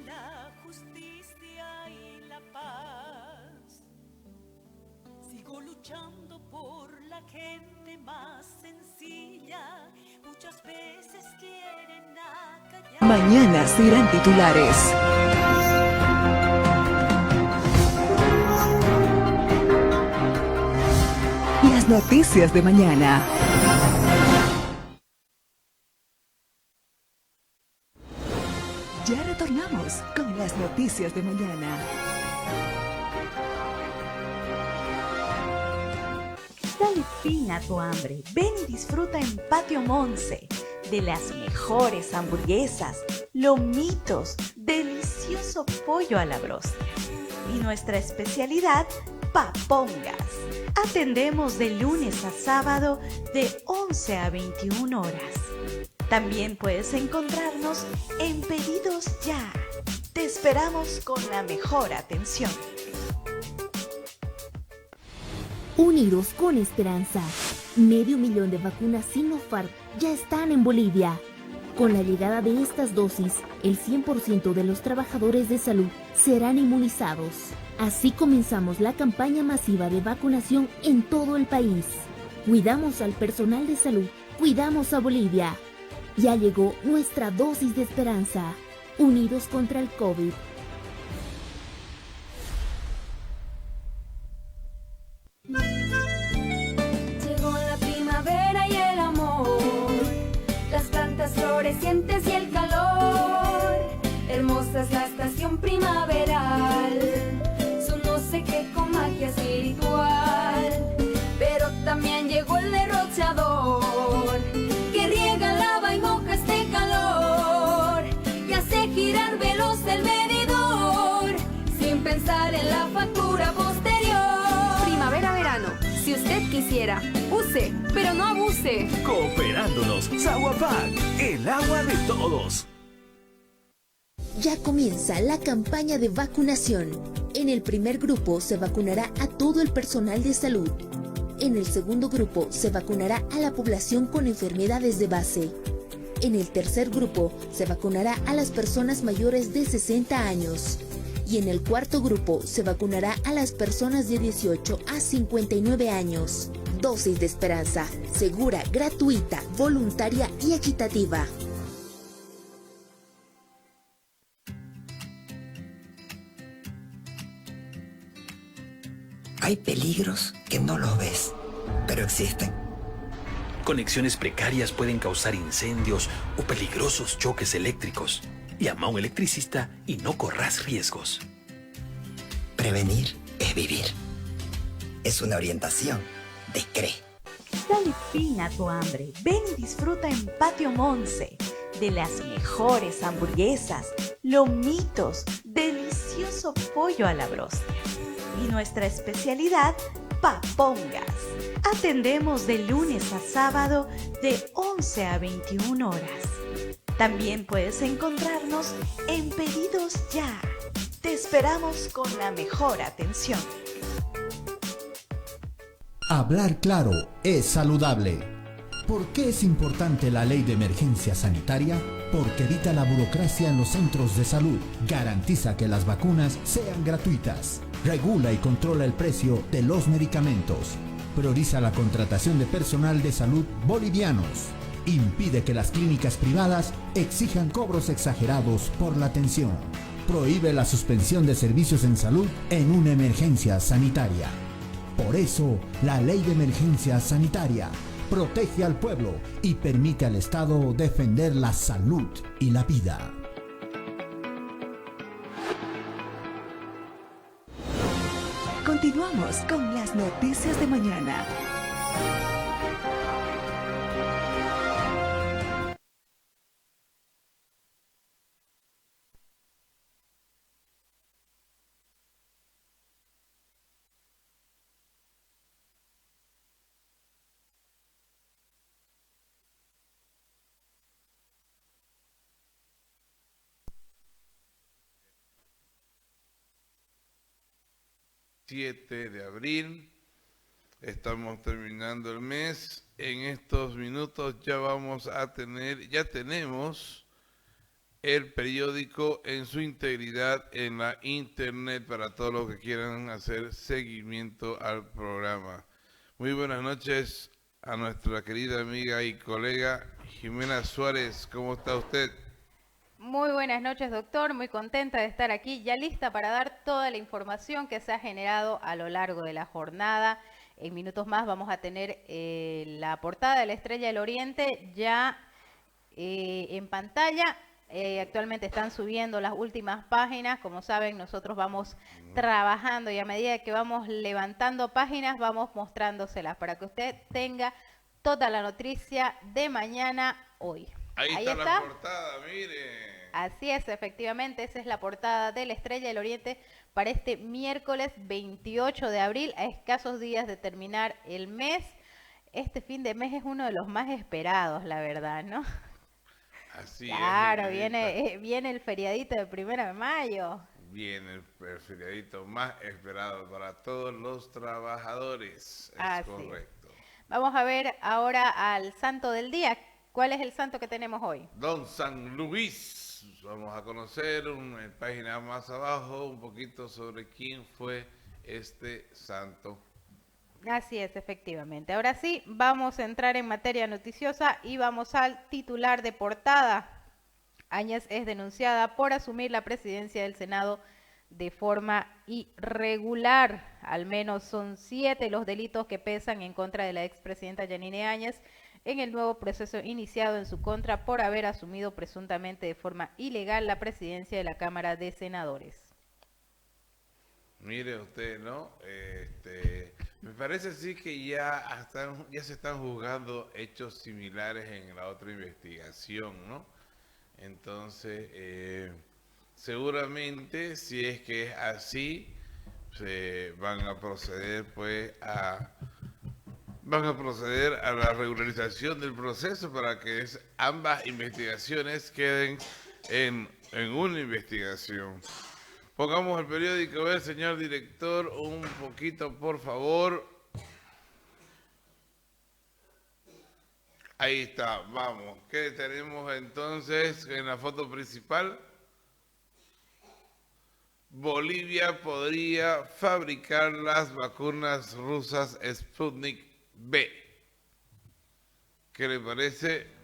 la justicia y la paz. Sigo luchando por la gente más sencilla. Muchas veces quieren acallar. Mañana serán titulares. Las noticias de mañana. Ya retornamos con las noticias de mañana. Dale fin a tu hambre. Ven y disfruta en Patio Monse de las mejores hamburguesas, lomitos, delicioso pollo a la broster y nuestra especialidad, papongas. Atendemos de lunes a sábado de 11 a 21 horas. También puedes encontrarnos en Pedidos Ya. Te esperamos con la mejor atención. Unidos con esperanza. 500,000 de vacunas Sinopharm ya están en Bolivia. Con la llegada de estas dosis, el 100% de los trabajadores de salud serán inmunizados. Así comenzamos la campaña masiva de vacunación en todo el país. Cuidamos al personal de salud, cuidamos a Bolivia. Ya llegó nuestra dosis de esperanza. Unidos contra el COVID. Llegó la primavera y el amor, las plantas florecientes y el calor. Hermosa es la estación primaveral, su no sé qué con magia espiritual. Pero también llegó el derrochador, que riega, lava y moja este calor y hace girar veloz el medidor, sin pensar en la factura posterior. Primavera-verano, si usted quisiera, use, pero no abuse. Cooperándonos, Saguapac, el agua de todos. Ya comienza la campaña de vacunación. En el primer grupo se vacunará a todo el personal de salud. En el segundo grupo se vacunará a la población con enfermedades de base. En el tercer grupo se vacunará a las personas mayores de 60 años. Y en el cuarto grupo se vacunará a las personas de 18 a 59 años. Dosis de esperanza, segura, gratuita, voluntaria y equitativa. Hay peligros que no los ves, pero existen. Conexiones precarias pueden causar incendios o peligrosos choques eléctricos. Llama a un electricista y no corras riesgos. Prevenir es vivir. Es una orientación de CRE. Dale fin a tu hambre. Ven y disfruta en Patio Monse de las mejores hamburguesas, lomitos, delicioso pollo a la broster y nuestra especialidad, papongas. Atendemos de lunes a sábado de 11 a 21 horas. También puedes encontrarnos en Pedidos Ya. Te esperamos con la mejor atención. Hablar claro es saludable. ¿Por qué es importante la ley de emergencia sanitaria? Porque evita la burocracia en los centros de salud, garantiza que las vacunas sean gratuitas, regula y controla el precio de los medicamentos, prioriza la contratación de personal de salud bolivianos, impide que las clínicas privadas exijan cobros exagerados por la atención, prohíbe la suspensión de servicios en salud en una emergencia sanitaria. Por eso, la ley de emergencia sanitaria protege al pueblo y permite al Estado defender la salud y la vida. Continuamos con las noticias de mañana. De abril, estamos terminando el mes. En estos minutos ya tenemos el periódico en su integridad en la internet para todos los que quieran hacer seguimiento al programa. Muy buenas noches a nuestra querida amiga y colega Jimena Suárez. ¿Cómo está usted? Muy buenas noches, doctor. Muy contenta de estar aquí, ya lista para dar toda la información que se ha generado a lo largo de la jornada. En minutos más vamos a tener la portada de la Estrella del Oriente ya en pantalla. Actualmente están subiendo las últimas páginas. Como saben, nosotros vamos trabajando y a medida que vamos levantando páginas, vamos mostrándoselas para que usted tenga toda la noticia de mañana hoy. Ahí está la portada, mire. Así es, efectivamente, esa es la portada de la Estrella del Oriente para este miércoles 28 de abril, a escasos días de terminar el mes. Este fin de mes es uno de los más esperados, la verdad, ¿no? Así claro, es. Viene el feriadito de 1 de mayo. Viene el feriadito más esperado para todos los trabajadores. Es correcto. Vamos a ver ahora al santo del día. ¿Cuál es el santo que tenemos hoy? Don San Luis. Vamos a conocer en página más abajo un poquito sobre quién fue este santo. Así es, efectivamente. Ahora sí, vamos a entrar en materia noticiosa y vamos al titular de portada. Áñez es denunciada por asumir la presidencia del Senado de forma irregular. Al menos son 7 los delitos que pesan en contra de la expresidenta Yanine Áñez en el nuevo proceso iniciado en su contra por haber asumido presuntamente de forma ilegal la presidencia de la Cámara de Senadores. Mire usted, ¿no? Me parece sí que ya se están juzgando hechos similares en la otra investigación, ¿no? Entonces, seguramente, si es que es así, se van a proceder pues a la regularización del proceso para que ambas investigaciones queden en una investigación. Pongamos el periódico, a ver, señor director, un poquito, por favor. Ahí está, vamos. ¿Qué tenemos entonces en la foto principal? Bolivia podría fabricar las vacunas rusas Sputnik V. ¿Qué le parece?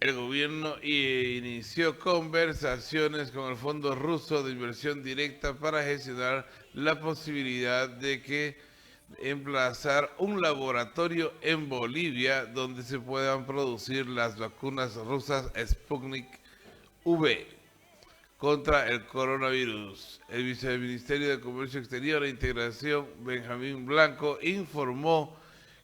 El gobierno inició conversaciones con el Fondo Ruso de Inversión Directa para gestionar la posibilidad de que emplazar un laboratorio en Bolivia donde se puedan producir las vacunas rusas Sputnik V contra el coronavirus. El viceministerio de Comercio Exterior e Integración, Benjamín Blanco, informó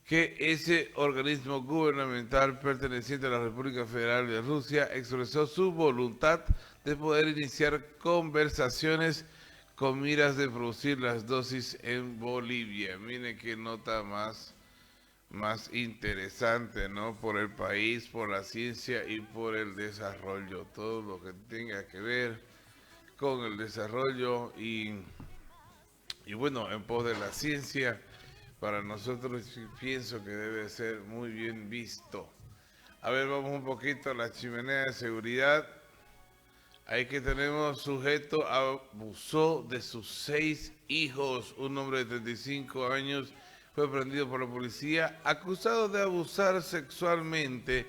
que ese organismo gubernamental perteneciente a la República Federal de Rusia expresó su voluntad de poder iniciar conversaciones con miras de producir las dosis en Bolivia. Mire qué nota más interesante, ¿no? Por el país, por la ciencia y por el desarrollo. Todo lo que tenga que ver con el desarrollo y bueno, en pos de la ciencia, para nosotros pienso que debe ser muy bien visto. A ver, vamos un poquito a la chimenea de seguridad. Ahí que tenemos sujeto abusó de sus 6 hijos. Un hombre de 35 años fue prendido por la policía acusado de abusar sexualmente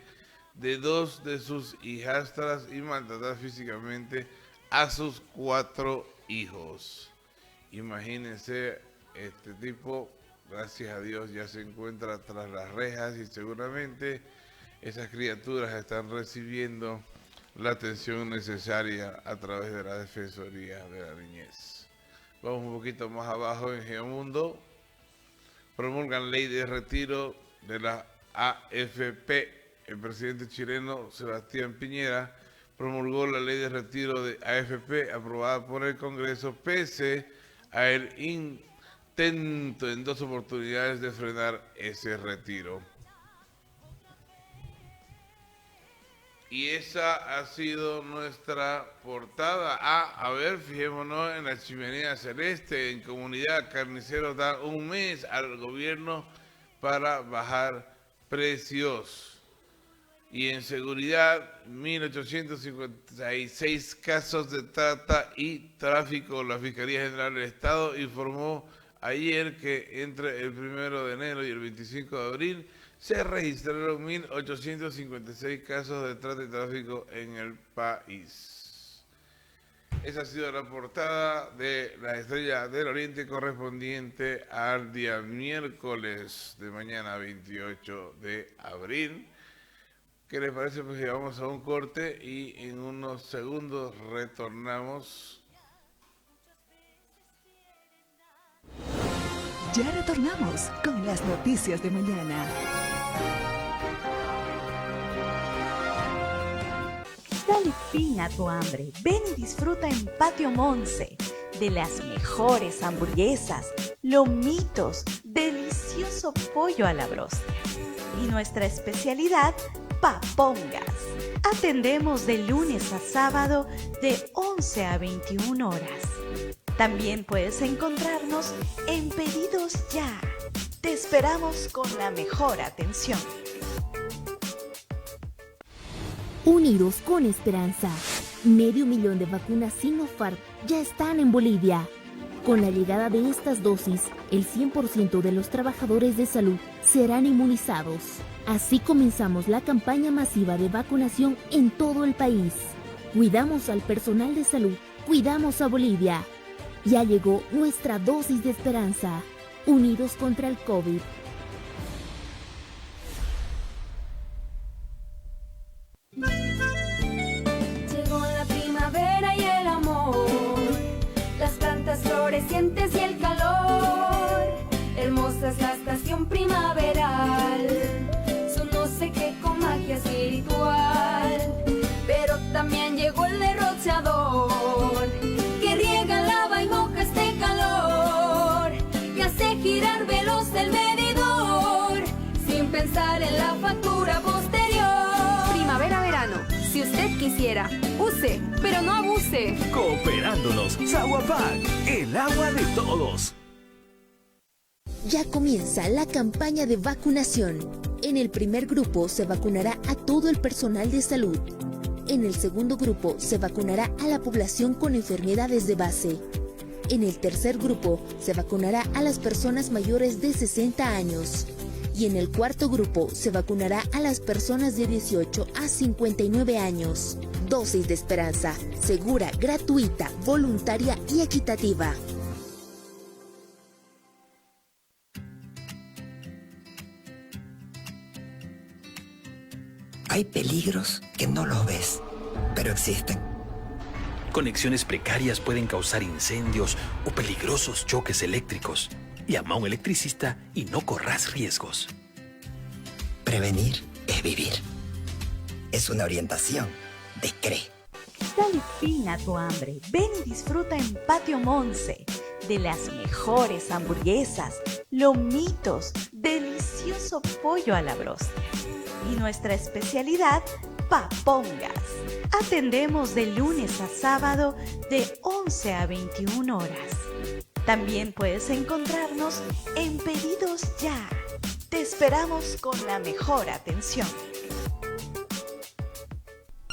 de 2 de sus hijastras y maltratar físicamente a sus 4 hijos. Imagínense, este tipo, gracias a Dios, ya se encuentra tras las rejas y seguramente esas criaturas están recibiendo la atención necesaria a través de la Defensoría de la Niñez. Vamos un poquito más abajo en Geomundo. Promulgan ley de retiro de la AFP. El presidente chileno Sebastián Piñera promulgó la ley de retiro de AFP aprobada por el Congreso pese a el intento en 2 oportunidades de frenar ese retiro. Y esa ha sido nuestra portada. A ver, fijémonos en la chimenea celeste. En Comunidad, carniceros dan un mes al gobierno para bajar precios. Y en seguridad, 1.856 casos de trata y tráfico. La Fiscalía General del Estado informó ayer que entre el 1 de enero y el 25 de abril se registraron 1.856 casos de trata y tráfico en el país. Esa ha sido la portada de la Estrella del Oriente correspondiente al día miércoles de mañana 28 de abril. ¿Qué les parece? Pues vamos a un corte y en unos segundos retornamos. Ya retornamos con las noticias de mañana. Dale fin a tu hambre. Ven y disfruta en Patio Monse de las mejores hamburguesas, lomitos, delicioso pollo a la broster y nuestra especialidad, papongas. Atendemos de lunes a sábado de 11 a 21 horas. También puedes encontrarnos en Pedidos Ya. Te esperamos con la mejor atención. Unidos con esperanza. 500,000 de vacunas Sinopharm ya están en Bolivia. Con la llegada de estas dosis, el 100% de los trabajadores de salud serán inmunizados. Así comenzamos la campaña masiva de vacunación en todo el país. Cuidamos al personal de salud, cuidamos a Bolivia. Ya llegó nuestra dosis de esperanza. Unidos contra el COVID. Llegó la primavera y el amor, las plantas florecientes y el calor. Hermosa es la estación primaveral, su no sé qué con magia espiritual. Pero también llegó el derrochador, que riega, lava y moja este calor, que hace girar veloz el medidor, sin pensar en la factura posterior. Primavera-verano, si usted quisiera, use, pero no abuse. Cooperándonos, Saguapac, el agua de todos. Ya comienza la campaña de vacunación. En el primer grupo se vacunará a todo el personal de salud. En el segundo grupo se vacunará a la población con enfermedades de base. En el tercer grupo se vacunará a las personas mayores de 60 años. Y en el cuarto grupo se vacunará a las personas de 18 a 59 años. Dosis de esperanza, segura, gratuita, voluntaria y equitativa. Hay peligros que no los ves, pero existen. Conexiones precarias pueden causar incendios o peligrosos choques eléctricos. Llama a un electricista y no corras riesgos. Prevenir es vivir. Es una orientación de CRE. Dale fin a tu hambre. Ven y disfruta en Patio Monse de las mejores hamburguesas, lomitos, delicioso pollo a la broster y nuestra especialidad, papongas. Atendemos de lunes a sábado de 11 a 21 horas. También puedes encontrarnos en Pedidos Ya. Te esperamos con la mejor atención.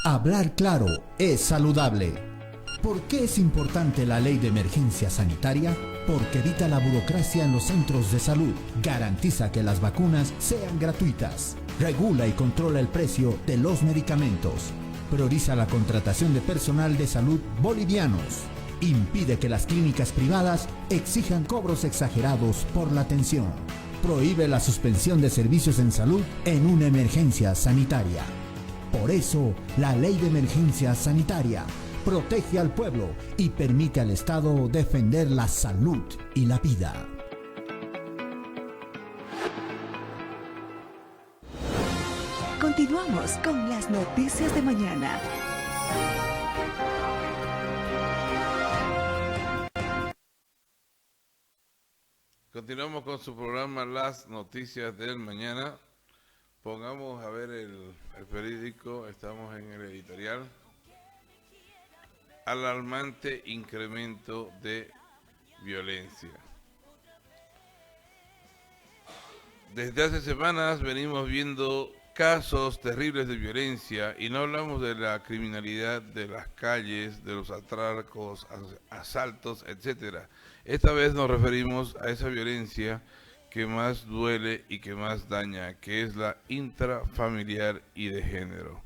Hablar claro es saludable. ¿Por qué es importante la ley de emergencia sanitaria? Porque evita la burocracia en los centros de salud, garantiza que las vacunas sean gratuitas, regula y controla el precio de los medicamentos, prioriza la contratación de personal de salud bolivianos, impide que las clínicas privadas exijan cobros exagerados por la atención, prohíbe la suspensión de servicios en salud en una emergencia sanitaria. Por eso, la ley de emergencia sanitaria protege al pueblo y permite al Estado defender la salud y la vida. Continuamos con las noticias de mañana. Continuamos con su programa Las Noticias del Mañana. Pongamos a ver el periódico, estamos en el editorial. Alarmante incremento de violencia. Desde hace semanas venimos viendo casos terribles de violencia, y no hablamos de la criminalidad de las calles, de los atracos, asaltos, etcétera. Esta vez nos referimos a esa violencia que más duele y que más daña, que es la intrafamiliar y de género.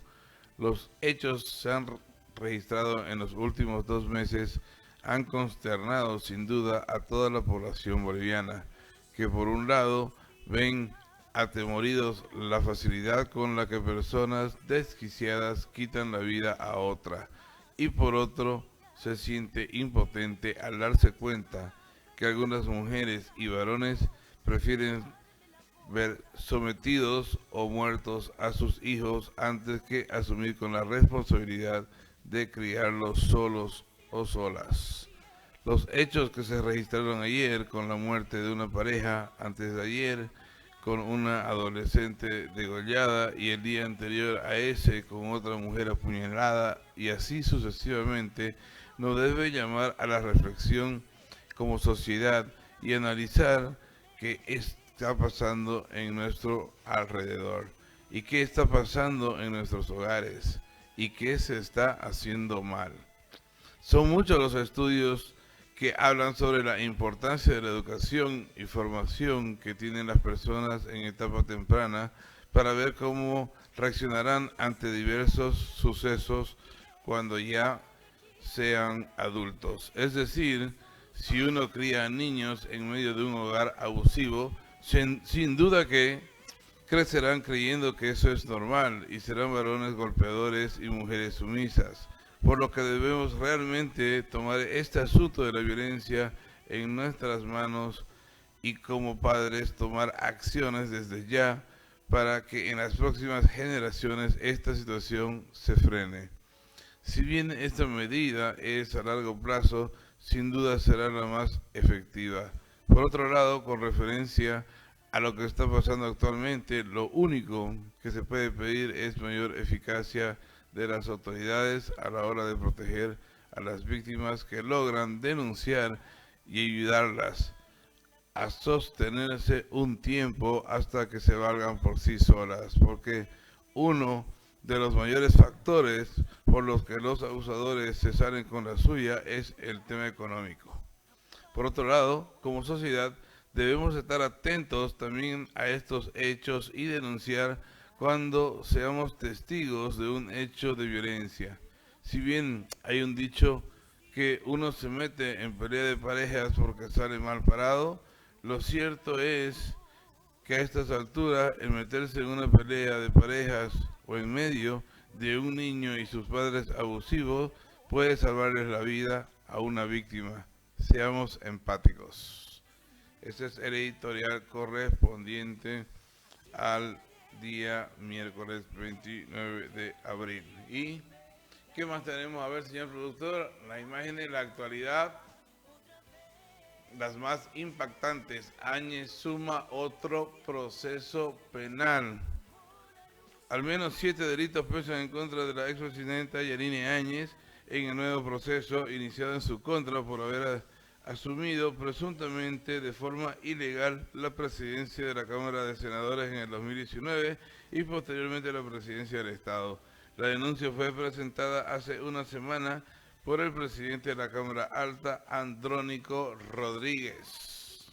Los hechos se han registrado en los últimos 2 meses, han consternado sin duda a toda la población boliviana, que por un lado ven atemoridos la facilidad con la que personas desquiciadas quitan la vida a otra, y por otro se siente impotente al darse cuenta que algunas mujeres y varones prefieren ver sometidos o muertos a sus hijos antes que asumir con la responsabilidad de criarlos solos o solas. Los hechos que se registraron ayer con la muerte de una pareja, antes de ayer con una adolescente degollada y el día anterior a ese con otra mujer apuñalada y así sucesivamente, nos debe llamar a la reflexión como sociedad y analizar qué está pasando en nuestro alrededor y qué está pasando en nuestros hogares y qué se está haciendo mal. Son muchos los estudios que hablan sobre la importancia de la educación y formación que tienen las personas en etapa temprana para ver cómo reaccionarán ante diversos sucesos cuando ya sean adultos. Es decir, si uno cría a niños en medio de un hogar abusivo, sin duda que crecerán creyendo que eso es normal y serán varones golpeadores y mujeres sumisas. Por lo que debemos realmente tomar este asunto de la violencia en nuestras manos y como padres tomar acciones desde ya para que en las próximas generaciones esta situación se frene. Si bien esta medida es a largo plazo, sin duda será la más efectiva. Por otro lado, con referencia a lo que está pasando actualmente, lo único que se puede pedir es mayor eficacia de las autoridades a la hora de proteger a las víctimas que logran denunciar y ayudarlas a sostenerse un tiempo hasta que se valgan por sí solas, porque uno de los mayores factores por los que los abusadores se salen con la suya es el tema económico. Por otro lado, como sociedad debemos estar atentos también a estos hechos y denunciar cuando seamos testigos de un hecho de violencia. Si bien hay un dicho que uno se mete en pelea de parejas porque sale mal parado, lo cierto es que a estas alturas el meterse en una pelea de parejas o en medio de un niño y sus padres abusivos puede salvarles la vida a una víctima. Seamos empáticos. Este es el editorial correspondiente al día miércoles 29 de abril. ¿Y qué más tenemos? A ver, señor productor, las imágenes de la actualidad, las más impactantes. Áñez suma otro proceso penal. Al menos 7 delitos pesan en contra de la expresidenta Yanine Áñez en el nuevo proceso iniciado en su contra por haber asumido presuntamente de forma ilegal la presidencia de la Cámara de Senadores en el 2019 y posteriormente la presidencia del Estado. La denuncia fue presentada hace una semana por el presidente de la Cámara Alta, Andrónico Rodríguez.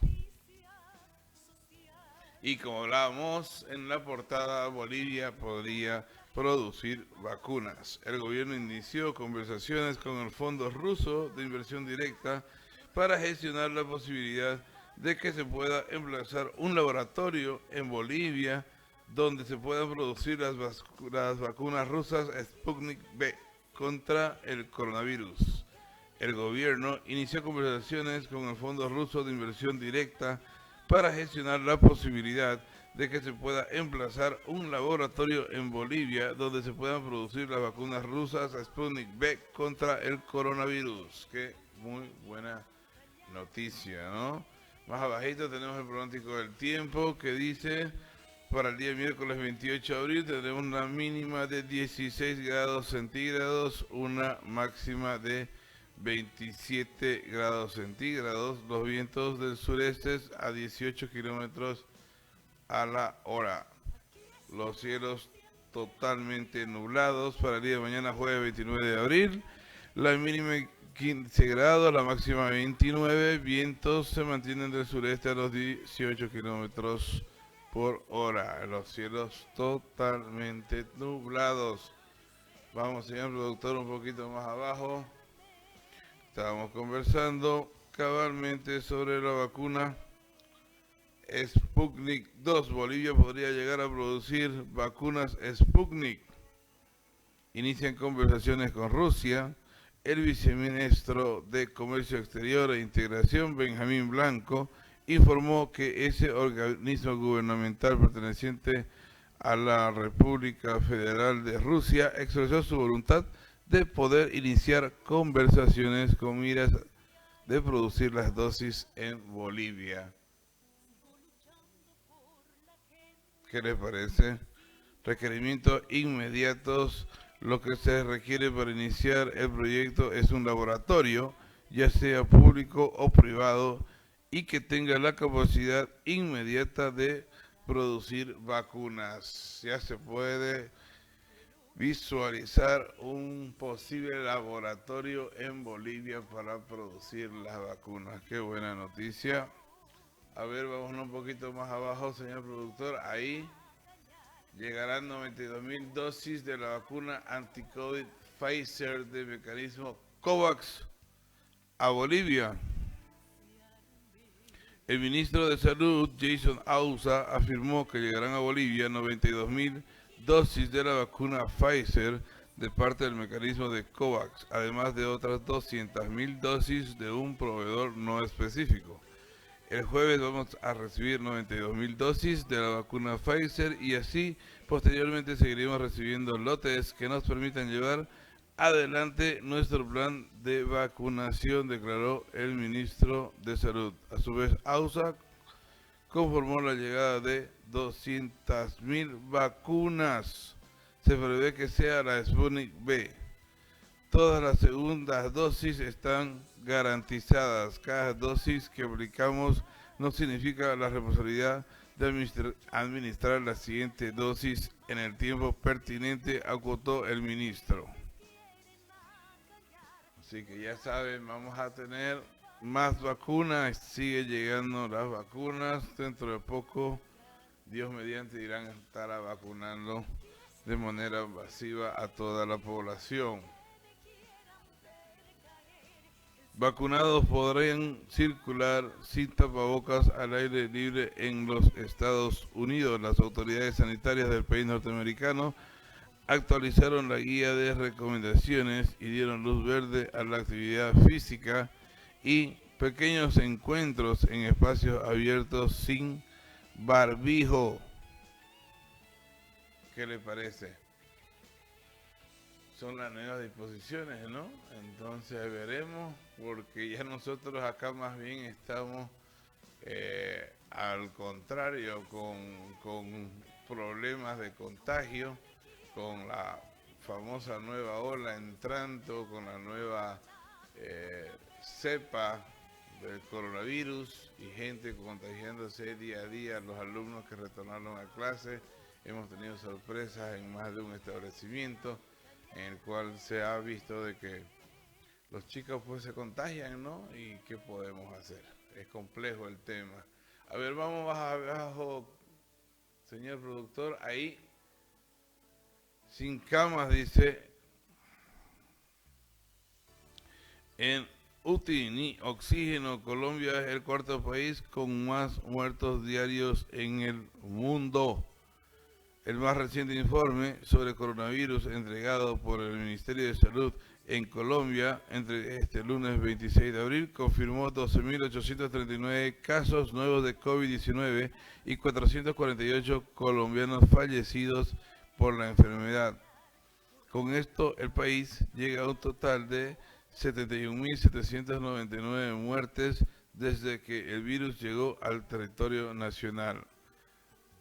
Y como hablábamos en la portada, Bolivia podría producir vacunas. El gobierno inició conversaciones con el Fondo Ruso de Inversión Directa para gestionar la posibilidad de que se pueda emplazar un laboratorio en Bolivia donde se puedan producir las vacunas rusas Sputnik V contra el coronavirus. El gobierno inició conversaciones con el Fondo Ruso de Inversión Directa para gestionar la posibilidad de que se pueda emplazar un laboratorio en Bolivia donde se puedan producir las vacunas rusas Sputnik V contra el coronavirus. Qué muy buena noticia, ¿no? Más abajito tenemos el pronóstico del tiempo que dice: para el día miércoles 28 de abril tendremos una mínima de 16 grados centígrados, una máxima de 27 grados centígrados. Los vientos del sureste a 18 kilómetros a la hora. los cielos totalmente nublados para el día de mañana, jueves 29 de abril. La mínima 15 grados, la máxima 29. Vientos se mantienen del sureste a los 18 kilómetros por hora. Los cielos totalmente nublados. Vamos, señor productor, un poquito más abajo. Estábamos conversando cabalmente sobre la vacuna Sputnik 2. Bolivia podría llegar a producir vacunas Sputnik. Inician conversaciones con Rusia. El viceministro de Comercio Exterior e Integración, Benjamín Blanco, informó que ese organismo gubernamental perteneciente a la República Federal de Rusia expresó su voluntad de poder iniciar conversaciones con miras de producir las dosis en Bolivia. ¿Qué les parece? Requerimientos inmediatos. Lo que se requiere para iniciar el proyecto es un laboratorio, ya sea público o privado, y que tenga la capacidad inmediata de producir vacunas. Ya se puede visualizar un posible laboratorio en Bolivia para producir las vacunas. Qué buena noticia. A ver, vamos un poquito más abajo, señor productor. Ahí llegarán 92.000 dosis de la vacuna anti-COVID Pfizer de mecanismo COVAX a Bolivia. El ministro de Salud, Jason Ausa, afirmó que llegarán a Bolivia 92.000 dosis de la vacuna Pfizer de parte del mecanismo de COVAX, además de otras 200.000 dosis de un proveedor no específico. El jueves vamos a recibir 92.000 dosis de la vacuna Pfizer y así posteriormente seguiremos recibiendo lotes que nos permitan llevar adelante nuestro plan de vacunación, declaró el ministro de Salud. A su vez, AUSA conformó la llegada de 200.000 vacunas. Se prevé que sea la Sputnik V. Todas las segundas dosis están garantizadas. Cada dosis que aplicamos no significa la responsabilidad de administrar la siguiente dosis en el tiempo pertinente, acotó el ministro. Así que ya saben, vamos a tener más vacunas. Sigue llegando las vacunas. Dentro de poco, Dios mediante, irán a estar vacunando de manera masiva a toda la población. Vacunados podrán circular sin tapabocas al aire libre en los Estados Unidos. Las autoridades sanitarias del país norteamericano actualizaron la guía de recomendaciones y dieron luz verde a la actividad física y pequeños encuentros en espacios abiertos sin barbijo. ¿Qué le parece? Son las nuevas disposiciones, ¿no? Entonces veremos, porque ya nosotros acá más bien estamos al contrario, con problemas de contagio, con la famosa nueva ola entrando, con la nueva cepa del coronavirus y gente contagiándose día a día. Los alumnos que retornaron a clase, hemos tenido sorpresas en más de un establecimiento en el cual se ha visto de que los chicos pues se contagian, ¿no? ¿Y qué podemos hacer? Es complejo el tema. A ver, vamos abajo, señor productor, ahí, sin camas, dice, en UTI ni oxígeno, Colombia es el cuarto país con más muertos diarios en el mundo. El más reciente informe sobre coronavirus entregado por el Ministerio de Salud en Colombia entre este lunes 26 de abril confirmó 12.839 casos nuevos de COVID-19 y 448 colombianos fallecidos por la enfermedad. Con esto, el país llega a un total de 71.799 muertes desde que el virus llegó al territorio nacional.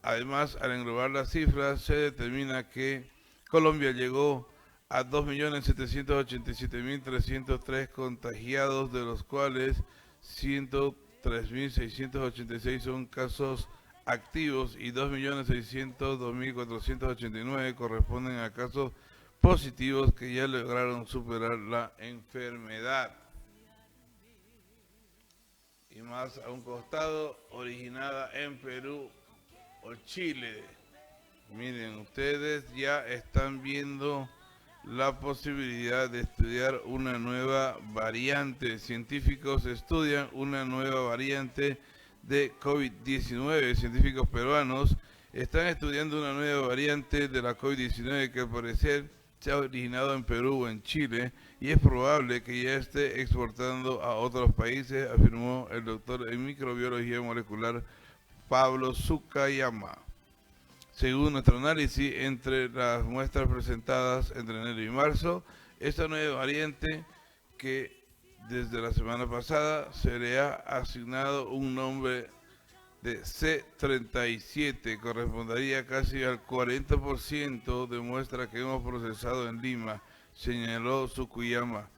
Además, al englobar las cifras, se determina que Colombia llegó a 2.787.303 contagiados, de los cuales 103.686 son casos activos y 2.602.489 corresponden a casos positivos que ya lograron superar la enfermedad. Y más a un costado, originada en Perú o Chile. Miren, ustedes ya están viendo la posibilidad de estudiar una nueva variante. Científicos estudian una nueva variante de COVID-19. Científicos peruanos están estudiando una nueva variante de la COVID-19 que al parecer se ha originado en Perú o en Chile y es probable que ya esté exportando a otros países, afirmó el doctor en microbiología molecular Pablo Tsukayama. Según nuestro análisis, entre las muestras presentadas entre enero y marzo, esta nueva variante que desde la semana pasada se le ha asignado un nombre de C37, correspondería casi al 40% de muestras que hemos procesado en Lima, señaló Tsukayama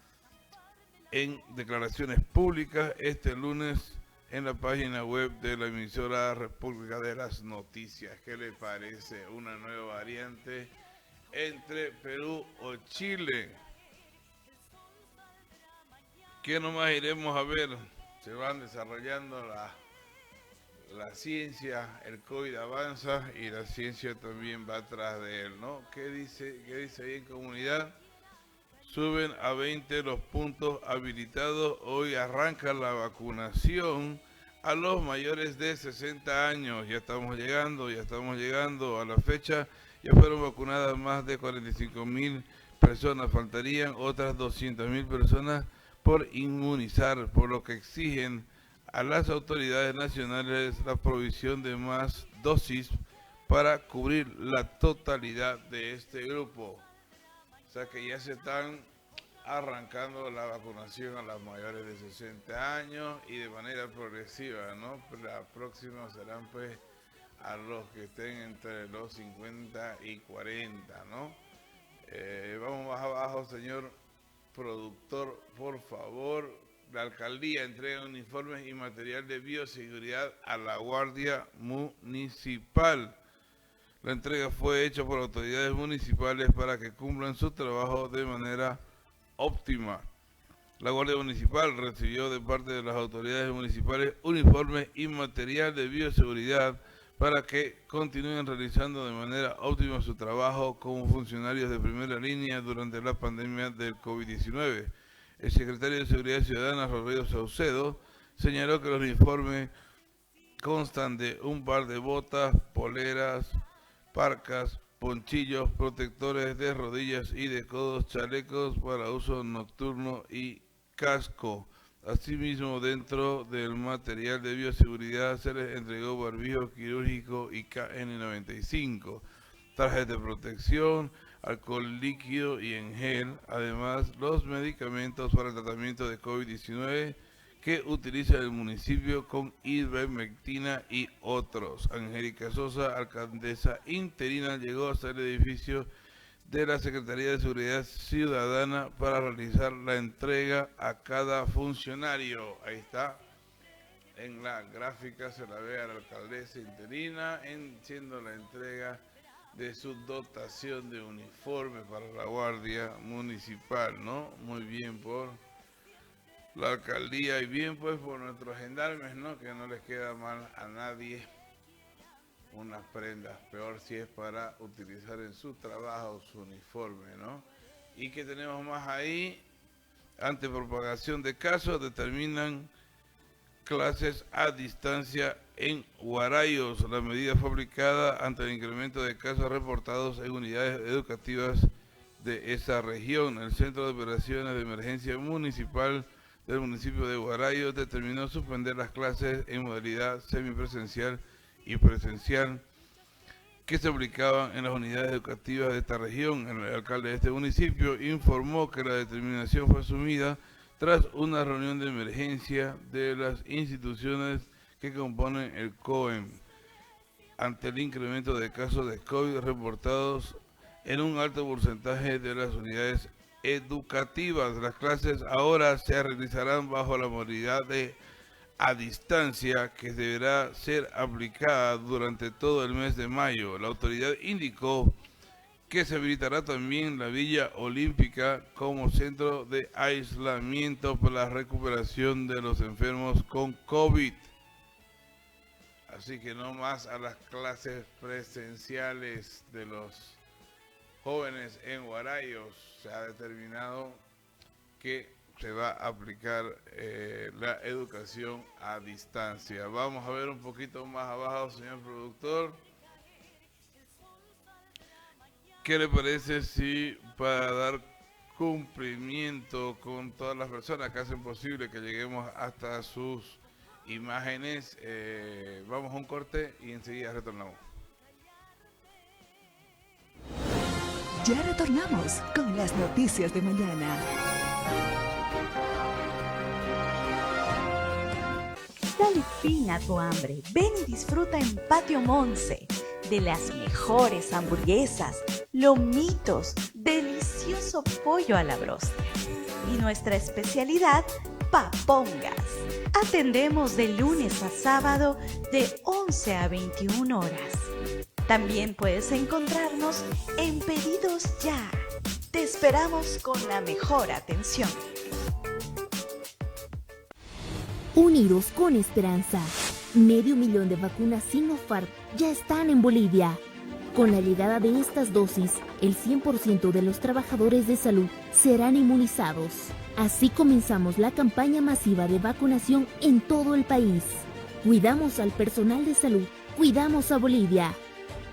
en declaraciones públicas este lunes en la página web de la emisora República de las Noticias. ¿Qué le parece una nueva variante entre Perú o Chile? ¿Qué nomás iremos a ver? Se van desarrollando la ciencia, el COVID avanza y la ciencia también va atrás de él, ¿no? ¿Qué dice ahí en comunidad? Suben a 20 los puntos habilitados. Hoy arranca la vacunación a los mayores de 60 años. Ya estamos llegando a la fecha. Ya fueron vacunadas más de 45.000 personas. Faltarían otras 200.000 personas por inmunizar, por lo que exigen a las autoridades nacionales la provisión de más dosis para cubrir la totalidad de este grupo. O sea que ya se están arrancando la vacunación a las mayores de 60 años y de manera progresiva, ¿no? La próxima serán pues a los que estén entre los 50 y 40, ¿no? Vamos más abajo, señor productor, por favor. La alcaldía entrega uniformes y material de bioseguridad a la Guardia Municipal. La entrega fue hecha por autoridades municipales para que cumplan su trabajo de manera óptima. La Guardia Municipal recibió de parte de las autoridades municipales uniformes y material de bioseguridad para que continúen realizando de manera óptima su trabajo como funcionarios de primera línea durante la pandemia del COVID-19. El secretario de Seguridad Ciudadana, Rodrigo Saucedo, señaló que los uniformes constan de un par de botas, poleras, parcas, ponchillos, protectores de rodillas y de codos, chalecos para uso nocturno y casco. Asimismo, dentro del material de bioseguridad se les entregó barbijo quirúrgico y KN95, trajes de protección, alcohol líquido y en gel, además los medicamentos para el tratamiento de COVID-19 que utiliza el municipio con ivermectina y otros. Angélica Sosa, alcaldesa interina, llegó hasta el edificio de la Secretaría de Seguridad Ciudadana para realizar la entrega a cada funcionario. Ahí está, en la gráfica se la ve a la alcaldesa interina haciendo la entrega de su dotación de uniforme para la Guardia Municipal, ¿no? Muy bien por la alcaldía y bien pues por nuestros gendarmes, ¿no? Que no les queda mal a nadie unas prendas, peor si es para utilizar en su trabajo su uniforme, ¿no? Y que tenemos más ahí, ante propagación de casos, determinan clases a distancia en Huarayos. La medida fue aplicada ante el incremento de casos reportados en unidades educativas de esa región. El Centro de Operaciones de Emergencia Municipal del municipio de Huarayos determinó suspender las clases en modalidad semipresencial y presencial que se aplicaban en las unidades educativas de esta región. El alcalde de este municipio informó que la determinación fue asumida tras una reunión de emergencia de las instituciones que componen el COEM ante el incremento de casos de COVID reportados en un alto porcentaje de las unidades educativas. Las clases ahora se realizarán bajo la modalidad de a distancia que deberá ser aplicada durante todo el mes de mayo. La autoridad indicó que se habilitará también la Villa Olímpica como centro de aislamiento para la recuperación de los enfermos con COVID. Así que no más a las clases presenciales de los jóvenes en Huarayos. Se ha determinado que se va a aplicar la educación a distancia. Vamos a ver un poquito más abajo, señor productor. ¿Qué le parece si para dar cumplimiento con todas las personas que hacen posible que lleguemos hasta sus imágenes, vamos a un corte y enseguida retornamos? Ya retornamos con las noticias de mañana. Dale fin a tu hambre. Ven y disfruta en Patio Monse de las mejores hamburguesas, lomitos, delicioso pollo a la broster y nuestra especialidad, papongas. Atendemos de lunes a sábado de 11 a 21 horas. También puedes encontrarnos en Pedidos Ya. Te esperamos con la mejor atención. Unidos con esperanza. 500,000 de vacunas Sinopharm ya están en Bolivia. Con la llegada de estas dosis, el 100% de los trabajadores de salud serán inmunizados. Así comenzamos la campaña masiva de vacunación en todo el país. Cuidamos al personal de salud, cuidamos a Bolivia.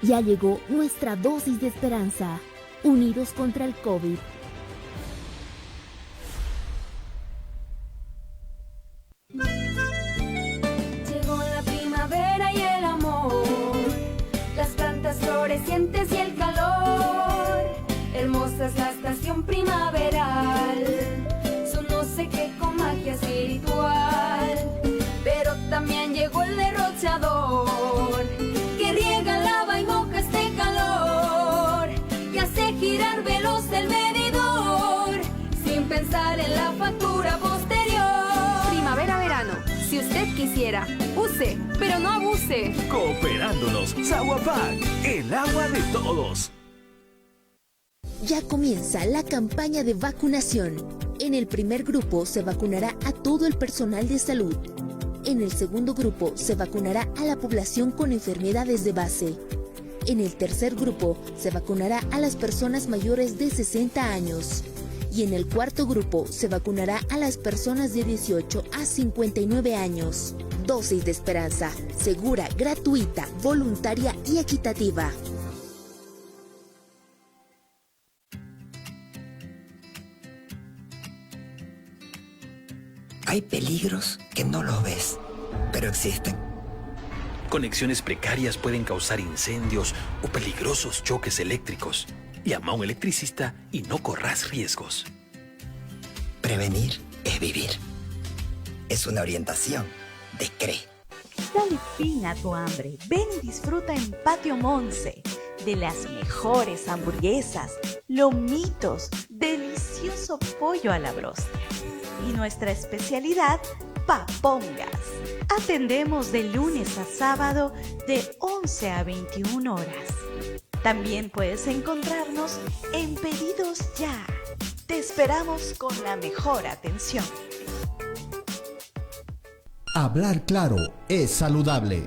Ya llegó nuestra dosis de esperanza. Unidos contra el COVID. Llegó la primavera y el amor, las plantas florecientes y el calor. Hermosa es la estación primaveral, su no sé qué con magia espiritual. Pero también llegó el derrochador, que riega, lava y moja este calor, que hace girar veloz el medidor, sin pensar en la factura posterior. Primavera-verano. Si usted quisiera, use, pero no abuse. Cooperándonos, Zaguapac, el agua de todos. Ya comienza la campaña de vacunación. En el primer grupo se vacunará a todo el personal de salud. En el segundo grupo se vacunará a la población con enfermedades de base. En el tercer grupo se vacunará a las personas mayores de 60 años. Y en el cuarto grupo se vacunará a las personas de 18 a 59 años. Dosis de esperanza, segura, gratuita, voluntaria y equitativa. Hay peligros que no los ves, pero existen. Conexiones precarias pueden causar incendios o peligrosos choques eléctricos. Llama a un electricista y no corras riesgos. Prevenir es vivir. Es una orientación de CRE. Dale fin a tu hambre. Ven y disfruta en Patio Monse de las mejores hamburguesas, lomitos, delicioso pollo a la broster y nuestra especialidad, papongas. Atendemos de lunes a sábado de 11 a 21 horas. También puedes encontrarnos en Pedidos Ya. Te esperamos con la mejor atención. Hablar claro es saludable.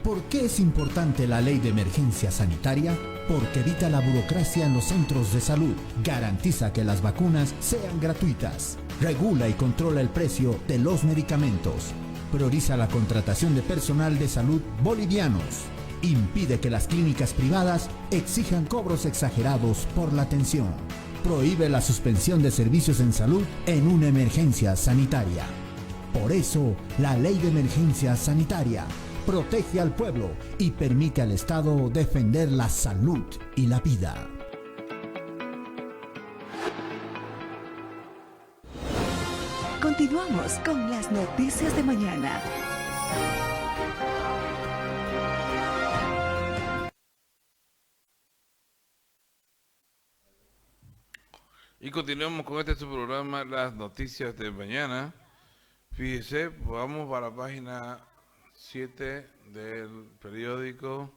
¿Por qué es importante la ley de emergencia sanitaria? Porque evita la burocracia en los centros de salud, garantiza que las vacunas sean gratuitas, regula y controla el precio de los medicamentos, prioriza la contratación de personal de salud bolivianos, impide que las clínicas privadas exijan cobros exagerados por la atención, prohíbe la suspensión de servicios en salud en una emergencia sanitaria. Por eso, la ley de emergencia sanitaria protege al pueblo y permite al Estado defender la salud y la vida. Continuamos con las noticias de mañana. Y continuamos con este su programa, las noticias de mañana. Fíjese, vamos para la página 7 del periódico.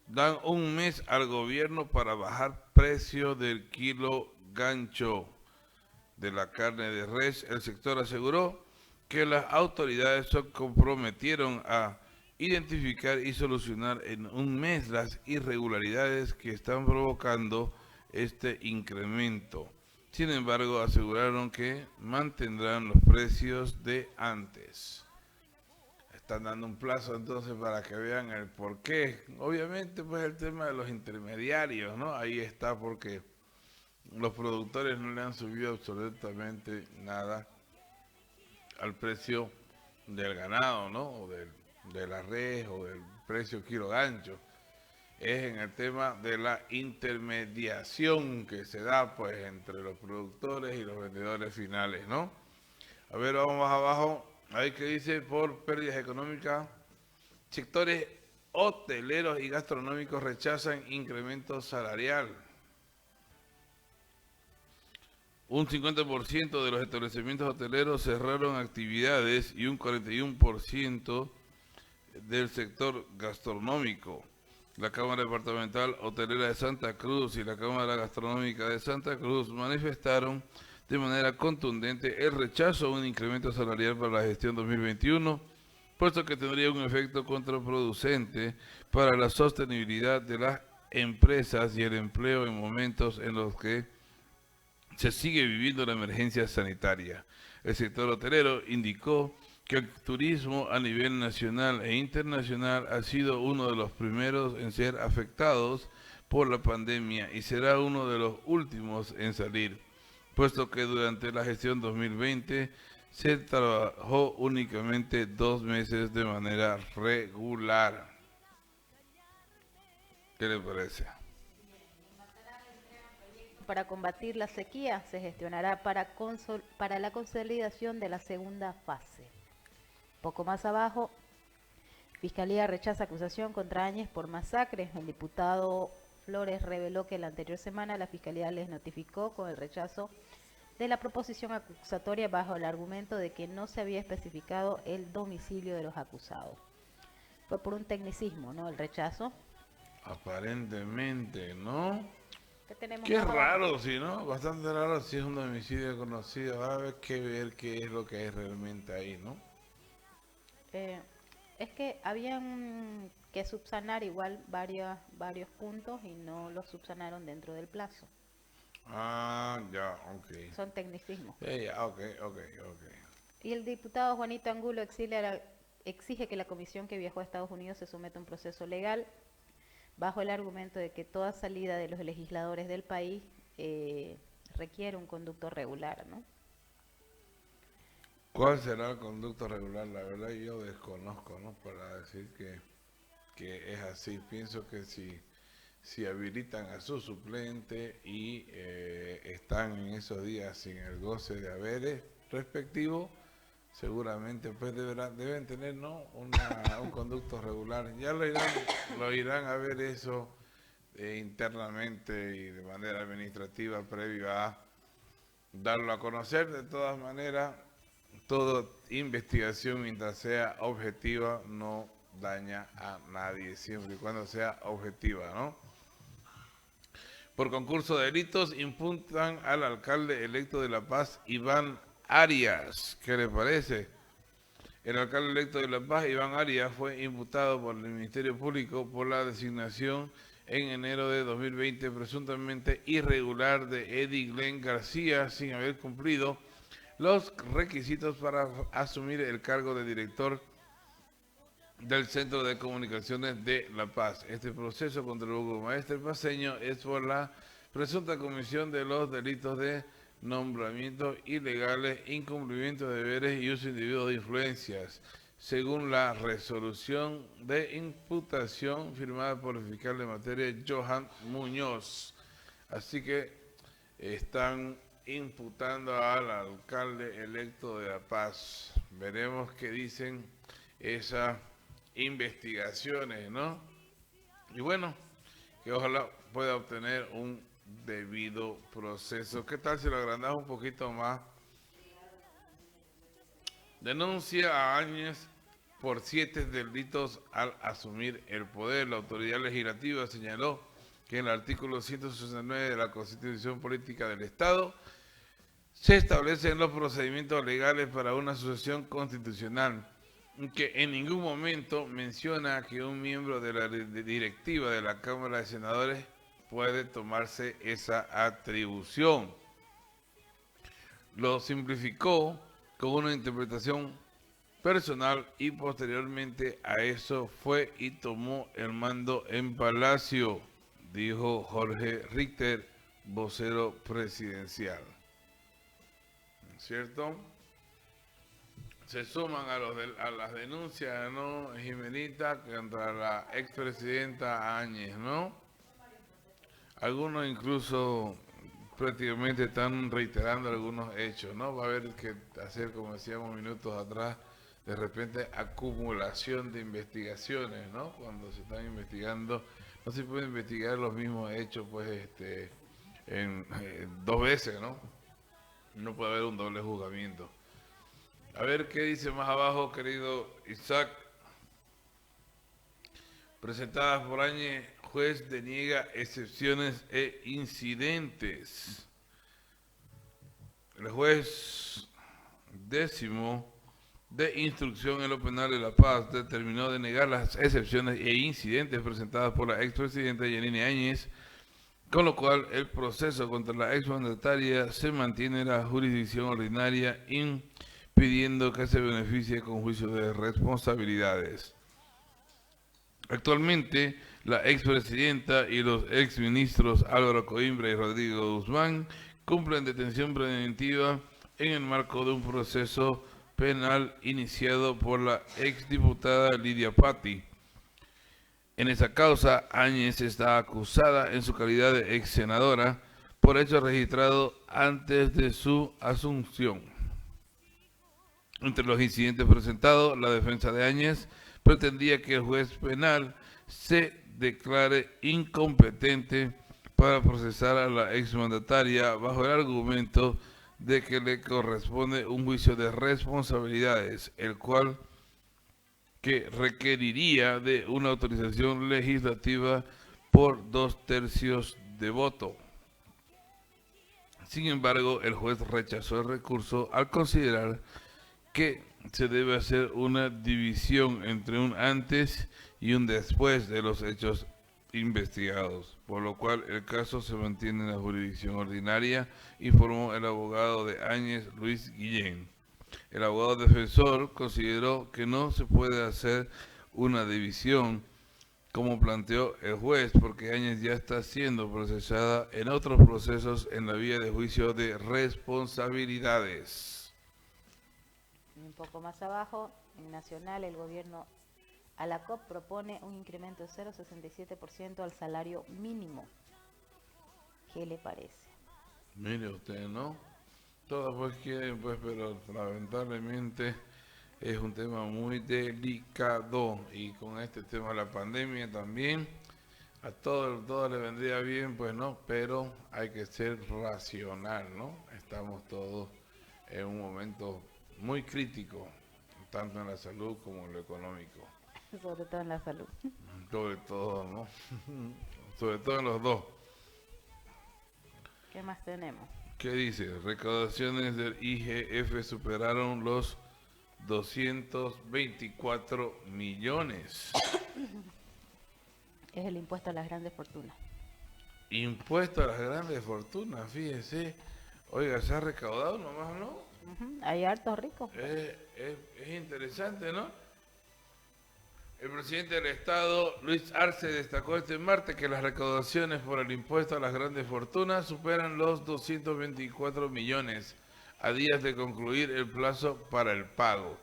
Dan un mes al gobierno para bajar precio del kilo gancho de la carne de res. El sector aseguró que las autoridades se comprometieron a identificar y solucionar en un mes las irregularidades que están provocando este incremento. Sin embargo, aseguraron que mantendrán los precios de antes. Están dando un plazo entonces para que vean el porqué. Obviamente, pues el tema de los intermediarios, ¿no? Ahí está, porque los productores no le han subido absolutamente nada al precio del ganado, ¿no? O de la res o del precio kilo gancho. Es en el tema de la intermediación que se da pues entre los productores y los vendedores finales, ¿no? A ver, vamos más abajo. Ahí que dice, por pérdidas económicas, sectores hoteleros y gastronómicos rechazan incremento salarial. Un 50% de los establecimientos hoteleros cerraron actividades y un 41% del sector gastronómico. La Cámara Departamental Hotelera de Santa Cruz y la Cámara Gastronómica de Santa Cruz manifestaron de manera contundente el rechazo a un incremento salarial para la gestión 2021, puesto que tendría un efecto contraproducente para la sostenibilidad de las empresas y el empleo en momentos en los que se sigue viviendo la emergencia sanitaria. El sector hotelero indicó que el turismo a nivel nacional e internacional ha sido uno de los primeros en ser afectados por la pandemia y será uno de los últimos en salir, puesto que durante la gestión 2020 se trabajó únicamente 2 meses de manera regular. ¿Qué le parece? Para combatir la sequía se gestionará para la consolidación de la segunda fase. Poco más abajo, Fiscalía rechaza acusación contra Áñez por masacre. El diputado Flores reveló que la anterior semana la Fiscalía les notificó con el rechazo de la proposición acusatoria bajo el argumento de que no se había especificado el domicilio de los acusados. Fue por un tecnicismo, ¿no? El rechazo. Aparentemente, ¿no? ¿Qué Qué raro, sí, ¿no? Bastante raro si es un domicilio conocido. Ahora habrá que ver qué es lo que hay realmente ahí, ¿no? Es que habían que subsanar igual varios puntos y no los subsanaron dentro del plazo. Ah, ya, ok. Son tecnicismos. Ya, ok. Y el diputado Juanito Angulo exige que la comisión que viajó a Estados Unidos se someta a un proceso legal bajo el argumento de que toda salida de los legisladores del país requiere un conducto regular, ¿no? ¿Cuál será el conducto regular? La verdad yo desconozco, ¿no? Para decir que es así. Pienso que si habilitan a su suplente y están en esos días sin el goce de haberes respectivo, seguramente pues deben tener, ¿no? un conducto regular. Ya lo irán a ver eso internamente y de manera administrativa previo a darlo a conocer. De todas maneras, toda investigación, mientras sea objetiva, no daña a nadie, siempre y cuando sea objetiva, ¿no? Por concurso de delitos, imputan al alcalde electo de La Paz, Iván Arias. ¿Qué le parece? El alcalde electo de La Paz, Iván Arias, fue imputado por el Ministerio Público por la designación en enero de 2020 presuntamente irregular de Eddie Glenn García sin haber cumplido los requisitos para asumir el cargo de director del Centro de Comunicaciones de La Paz. Este proceso contra el burgomaestre paceño es por la presunta comisión de los delitos de nombramientos ilegales, incumplimiento de deberes y uso indebido de influencias, según la resolución de imputación firmada por el fiscal de materia Johan Muñoz. Así que están imputando al alcalde electo de La Paz. Veremos qué dicen esas investigaciones, ¿no? Y bueno, que ojalá pueda obtener un debido proceso. ¿Qué tal si lo agrandamos un poquito más? denuncia a Áñez por 7 delitos al asumir el poder. La autoridad legislativa señaló que en el artículo 169 de la Constitución Política del Estado se establecen los procedimientos legales para una sucesión constitucional, que en ningún momento menciona que un miembro de la directiva de la Cámara de Senadores puede tomarse esa atribución. Lo simplificó con una interpretación personal y posteriormente a eso fue y tomó el mando en Palacio, dijo Jorge Richter, vocero presidencial. ¿Cierto? Se suman a las denuncias, ¿no, Jimenita, contra la expresidenta Áñez, ¿no? Algunos incluso prácticamente están reiterando algunos hechos, ¿no? Va a haber que hacer, como decíamos minutos atrás, de repente acumulación de investigaciones, ¿no? Cuando se están investigando, no se puede investigar los mismos hechos, pues, en 2 veces, ¿no? No puede haber un doble juzgamiento. A ver qué dice más abajo, querido Isaac. Presentadas por Áñez, juez deniega excepciones e incidentes. El juez 10º de instrucción en lo penal de La Paz determinó denegar las excepciones e incidentes presentadas por la expresidenta Yanine Áñez, con lo cual el proceso contra la exmandataria se mantiene en la jurisdicción ordinaria, impidiendo que se beneficie con juicio de responsabilidades. Actualmente, la expresidenta y los exministros Álvaro Coimbra y Rodrigo Guzmán cumplen detención preventiva en el marco de un proceso penal iniciado por la exdiputada Lidia Patti. En esa causa, Áñez está acusada en su calidad de ex senadora por hechos registrados antes de su asunción. Entre los incidentes presentados, la defensa de Áñez pretendía que el juez penal se declare incompetente para procesar a la exmandataria bajo el argumento de que le corresponde un juicio de responsabilidades, el cual que requeriría de una autorización legislativa por 2/3 de voto. Sin embargo, el juez rechazó el recurso al considerar que se debe hacer una división entre un antes y un después de los hechos investigados, por lo cual el caso se mantiene en la jurisdicción ordinaria, informó el abogado de Áñez, Luis Guillén. El abogado defensor consideró que no se puede hacer una división como planteó el juez, porque Áñez ya está siendo procesada en otros procesos en la vía de juicio de responsabilidades. Un poco más abajo, en Nacional, el gobierno a la COP propone un incremento de 0,67% al salario mínimo. ¿Qué le parece? Mire usted, ¿no? Todos pues quieren, pues, pero lamentablemente es un tema muy delicado, y con este tema de la pandemia también a todo le vendría bien, pues no, pero hay que ser racional, ¿no? Estamos todos en un momento muy crítico, tanto en la salud como en lo económico. Sobre todo en la salud. Sobre todo, ¿no? Sobre todo en los dos. ¿Qué más tenemos? ¿Qué dice? Recaudaciones del IGF superaron los 224 millones. Es el impuesto a las grandes fortunas. Impuesto a las grandes fortunas, fíjese. Oiga, se ha recaudado nomás, ¿no? Hay hartos ricos. Es interesante, ¿no? El presidente del Estado, Luis Arce, destacó este martes que las recaudaciones por el impuesto a las grandes fortunas superan los 224 millones a días de concluir el plazo para el pago.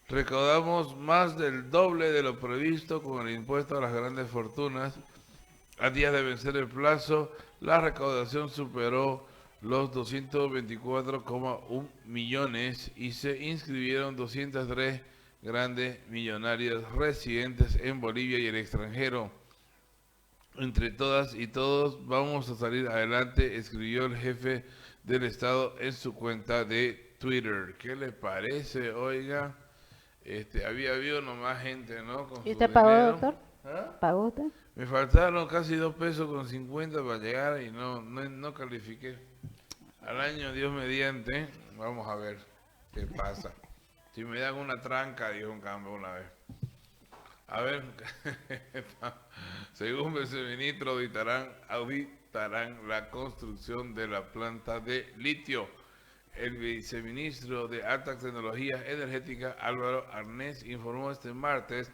Recaudamos más del doble de lo previsto con el impuesto a las grandes fortunas. A días de vencer el plazo, la recaudación superó los 224,1 millones y se inscribieron 203 grandes millonarias residentes en Bolivia y el extranjero. Entre todas y todos vamos a salir adelante, escribió el jefe del Estado en su cuenta de Twitter. ¿Qué les parece? Oiga, había habido nomás gente, ¿no? Con ¿Y su usted pagó, dinero. doctor? ¿Ah? ¿Pagó usted? Me faltaron casi 2 pesos con 50 para llegar y no califiqué. Al año, Dios mediante, vamos a ver qué pasa. Si me dan una tranca, dijo un cambio una vez. A ver, según viceministro, auditarán la construcción de la planta de litio. El viceministro de Altas Tecnologías Energéticas, Álvaro Arnés, informó este martes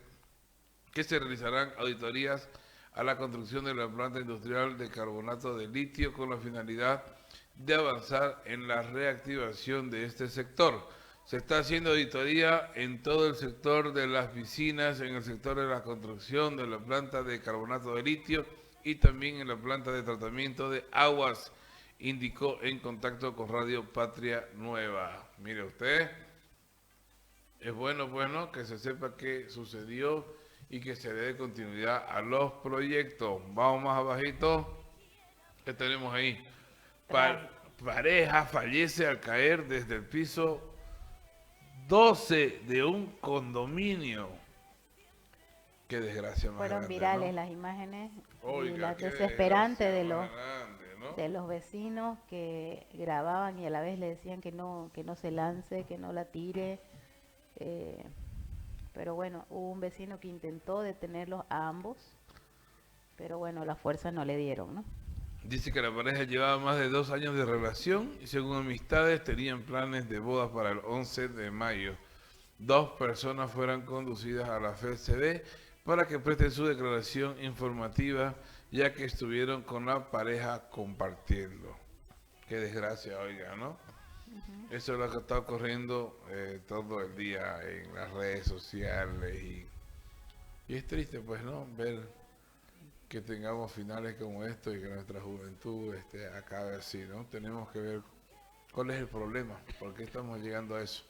que se realizarán auditorías a la construcción de la planta industrial de carbonato de litio con la finalidad de avanzar en la reactivación de este sector. Se está haciendo auditoría en todo el sector de las piscinas, en el sector de la construcción de la planta de carbonato de litio y también en la planta de tratamiento de aguas, indicó en contacto con Radio Patria Nueva. Mire usted, es bueno, pues, ¿no?, que se sepa qué sucedió y que se dé continuidad a los proyectos. Vamos más abajito. ¿Qué tenemos ahí? Pareja fallece al caer desde el piso 12 de un condominio. Qué desgracia más Fueron grande, virales, ¿no? las imágenes. Oiga, y las qué desesperantes desgracia más grande, ¿no? de los vecinos que grababan y a la vez le decían que no se lance, que no la tire. Pero bueno, hubo un vecino que intentó detenerlos a ambos, pero bueno, las fuerzas no le dieron, ¿no? Dice que la pareja llevaba más de 2 años de relación y según amistades tenían planes de bodas para el 11 de mayo. 2 personas fueron conducidas a la FCD para que presten su declaración informativa, ya que estuvieron con la pareja compartiendo. Qué desgracia, oiga, ¿no? Eso es lo que está ocurriendo todo el día en las redes sociales y es triste, pues, ¿no?, ver que tengamos finales como esto y que nuestra juventud acabe así, ¿no? Tenemos que ver cuál es el problema, por qué estamos llegando a eso.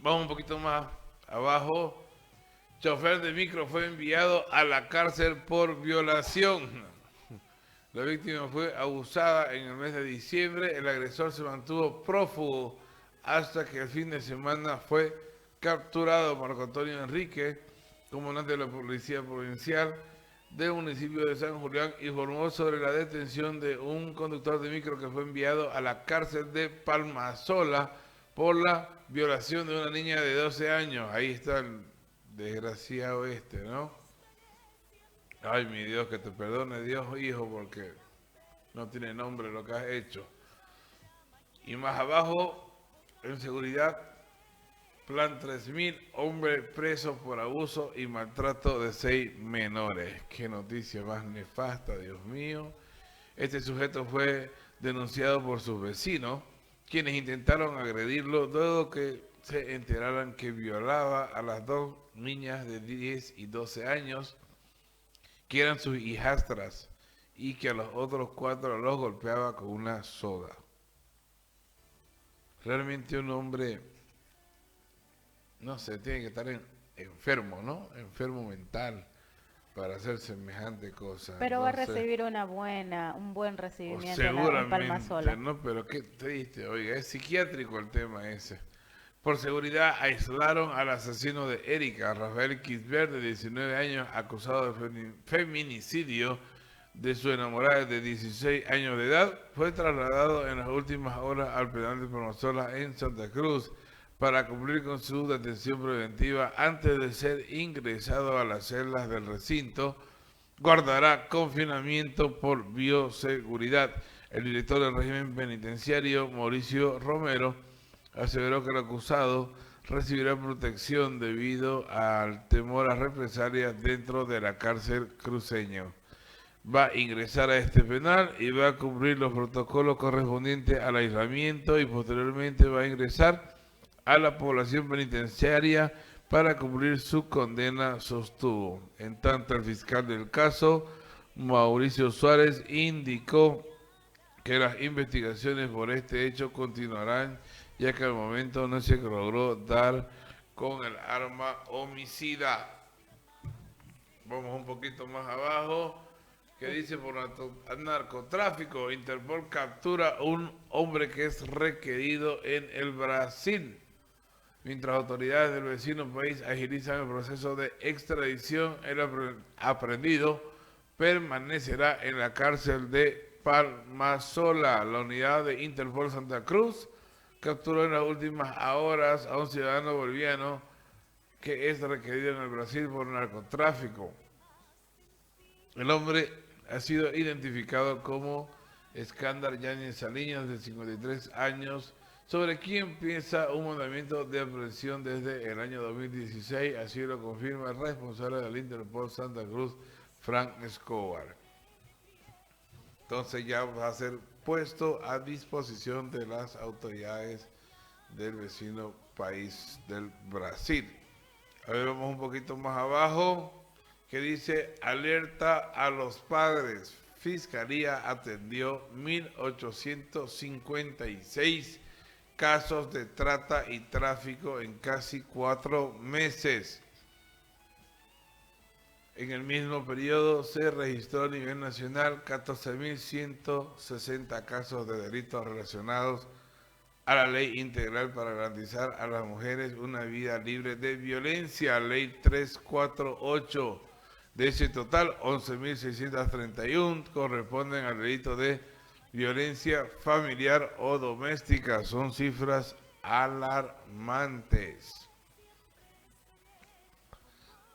Vamos un poquito más abajo. Chofer de micro fue enviado a la cárcel por violación. La víctima fue abusada en el mes de diciembre. El agresor se mantuvo prófugo hasta que el fin de semana fue capturado. Marco Antonio Enrique, comandante de la Policía Provincial del municipio de San Julián, informó sobre la detención de un conductor de micro que fue enviado a la cárcel de Palmasola por la violación de una niña de 12 años. Ahí está el desgraciado ¿no? Ay, mi Dios, que te perdone Dios, hijo, porque no tiene nombre lo que has hecho. Y más abajo, en seguridad, Plan 3000, hombre preso por abuso y maltrato de 6 menores. Qué noticia más nefasta, Dios mío. Este sujeto fue denunciado por sus vecinos, quienes intentaron agredirlo luego que se enteraran que violaba a las 2 niñas de 10 y 12 años, que eran sus hijastras, y que a los otros 4 los golpeaba con una soga. Realmente un hombre, no sé, tiene que estar enfermo, ¿no? Enfermo mental para hacer semejante cosa. Pero va a recibir un buen recibimiento en Palmasola. Seguramente, ¿no? Pero qué triste, oiga, es psiquiátrico el tema ese. Por seguridad aislaron al asesino de Erika, Rafael Quisbert, de 19 años, acusado de feminicidio de su enamorada de 16 años de edad. Fue trasladado en las últimas horas al penal de Palmasola en Santa Cruz para cumplir con su detención preventiva antes de ser ingresado a las celdas del recinto. Guardará confinamiento por bioseguridad. El director del régimen penitenciario, Mauricio Romero, aseveró que el acusado recibirá protección debido al temor a represalias dentro de la cárcel cruceña. Va a ingresar a este penal y va a cumplir los protocolos correspondientes al aislamiento y posteriormente va a ingresar a la población penitenciaria para cumplir su condena, sostuvo. En tanto, el fiscal del caso, Mauricio Suárez, indicó que las investigaciones por este hecho continuarán, ya que al momento no se logró dar con el arma homicida. Vamos un poquito más abajo. que dice por narcotráfico, Interpol captura a un hombre que es requerido en el Brasil. Mientras autoridades del vecino país agilizan el proceso de extradición, el aprendido permanecerá en la cárcel de Palmasola. La unidad de Interpol Santa Cruz capturó en las últimas horas a un ciudadano boliviano que es requerido en el Brasil por narcotráfico. El hombre ha sido identificado como Escándar Yáñez Salinas, de 53 años, sobre quien piensa un mandamiento de aprehensión desde el año 2016, así lo confirma el responsable del Interpol Santa Cruz, Frank Escobar. Entonces ya va a ser puesto a disposición de las autoridades del vecino país del Brasil. A ver, vamos un poquito más abajo, que dice: alerta a los padres. Fiscalía atendió 1.856 casos de trata y tráfico en casi 4 meses. En el mismo periodo se registró a nivel nacional 14.160 casos de delitos relacionados a la Ley Integral para garantizar a las mujeres una vida libre de violencia, Ley 348. De ese total, 11.631 corresponden al delito de violencia familiar o doméstica. Son cifras alarmantes.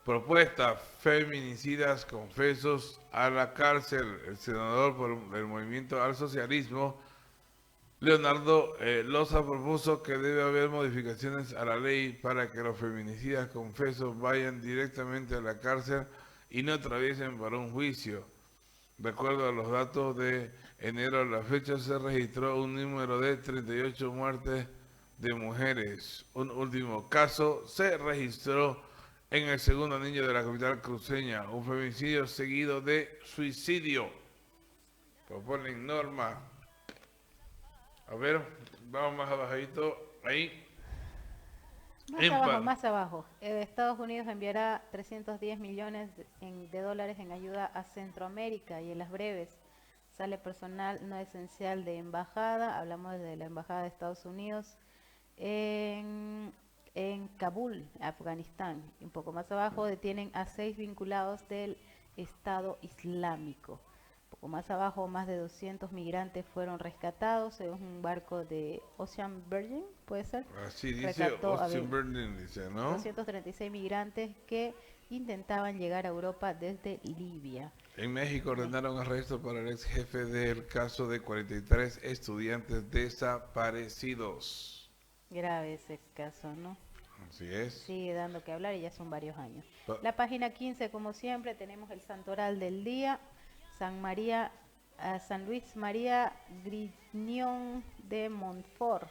Propuesta: feminicidas confesos a la cárcel. El senador por el Movimiento al Socialismo, Leonardo Loza, propuso que debe haber modificaciones a la ley para que los feminicidas confesos vayan directamente a la cárcel y no atraviesen para un juicio. De acuerdo a los datos de enero a la fecha, se registró un número de 38 muertes de mujeres. Un último caso se registró en el segundo anillo de la capital cruceña, un feminicidio seguido de suicidio. Proponen norma. A ver, vamos más abajito, ahí. Más abajo. Estados Unidos enviará 310 millones de dólares en ayuda a Centroamérica, y en las breves sale personal no esencial de embajada. Hablamos de la embajada de Estados Unidos en Kabul, Afganistán. Un poco más abajo detienen a 6 vinculados del Estado Islámico. Un poco más abajo, más de 200 migrantes fueron rescatados en un barco de Ocean Virgin, ¿puede ser? Así dice Ocean Virgin, dice, ¿no? 236 migrantes que intentaban llegar a Europa desde Libia. En México ordenaron arresto para el ex jefe del caso de 43 estudiantes desaparecidos. Grave ese caso, ¿no? Así es. Sigue dando que hablar y ya son varios años. La página 15, como siempre, tenemos el santoral del día. San Luis María Grignion de Montfort.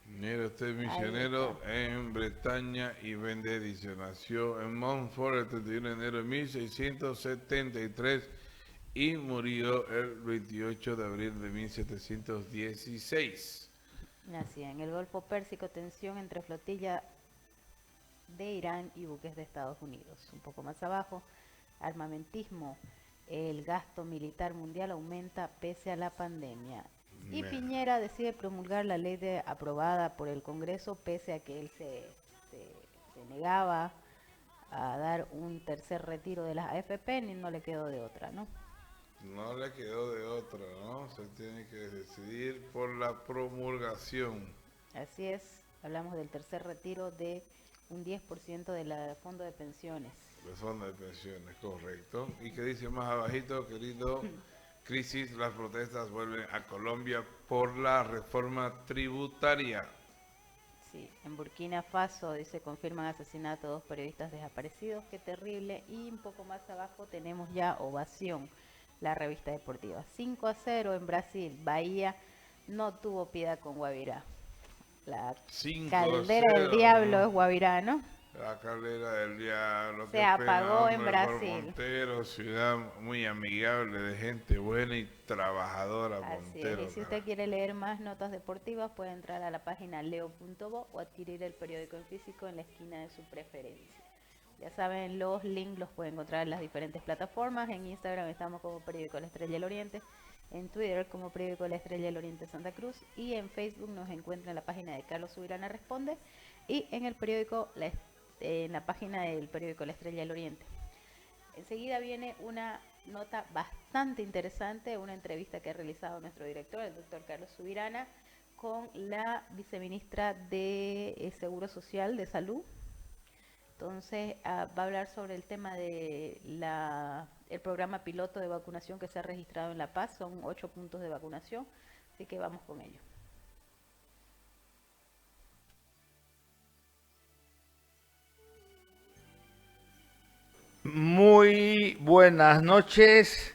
Mire usted, misionero en Bretaña y Benedicio. Nació en Montfort el 31 de enero de 1673 y murió el 28 de abril de 1716. Así, en el Golfo Pérsico, tensión entre flotilla de Irán y buques de Estados Unidos. Un poco más abajo, armamentismo. El gasto militar mundial aumenta pese a la pandemia. Y Piñera decide promulgar la ley aprobada por el Congreso, pese a que él se negaba a dar un tercer retiro de las AFP, ni no le quedó de otra, ¿no? No le quedó de otra, ¿no? Se tiene que decidir por la promulgación. Así es, hablamos del tercer retiro de un 10% del fondo de pensiones. El fondo de pensiones, correcto. ¿Y qué dice más abajito, querido? Crisis, las protestas vuelven a Colombia por la reforma tributaria. Sí, en Burkina Faso dice confirman asesinato de 2 periodistas desaparecidos, qué terrible. Y un poco más abajo tenemos ya Ovación, la revista deportiva. 5-0 en Brasil, Bahía no tuvo piedad con Guavirá. La caldera del diablo es Guavirá, ¿no? La caldera del diablo. Se apagó en Brasil. Montero, ciudad muy amigable, de gente buena y trabajadora. Así Montero, es, y si usted quiere leer más notas deportivas, puede entrar a la página leo.bo o adquirir el periódico en físico en la esquina de su preferencia. Ya saben, los links los pueden encontrar en las diferentes plataformas. En Instagram estamos como Periódico La Estrella del Oriente, en Twitter como Periódico La Estrella del Oriente Santa Cruz, y en Facebook nos encuentran en la página de Carlos Subirana Responde y en el periódico en la página del periódico La Estrella del Oriente. Enseguida viene una nota bastante interesante, una entrevista que ha realizado nuestro director, el doctor Carlos Subirana, con la viceministra de Seguro Social de Salud. Entonces va a hablar sobre el tema de el programa piloto de vacunación que se ha registrado en La Paz. Son 8 puntos de vacunación, así que vamos con ello. Muy buenas noches.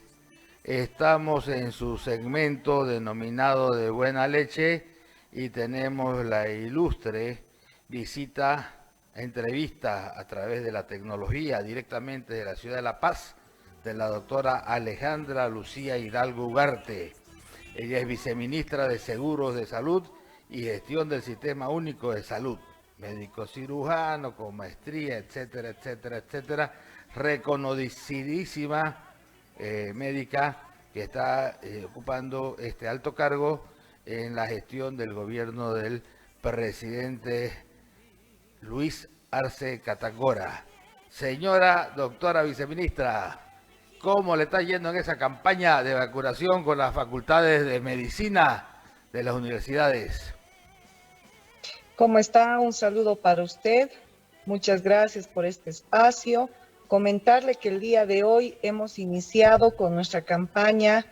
Estamos en su segmento denominado de Buena Leche y tenemos la ilustre visita, entrevista a través de la tecnología directamente de la ciudad de La Paz, de la doctora Alejandra Lucía Hidalgo Ugarte. Ella es viceministra de Seguros de Salud y Gestión del Sistema Único de Salud, médico cirujano con maestría, etcétera, etcétera, etcétera, reconocidísima médica que está ocupando este alto cargo en la gestión del gobierno del presidente Luis Arce Catacora. Señora doctora viceministra, ¿cómo le está yendo en esa campaña de vacunación con las facultades de medicina de las universidades? ¿Cómo está? Un saludo para usted. Muchas gracias por este espacio. Comentarle que el día de hoy hemos iniciado con nuestra campaña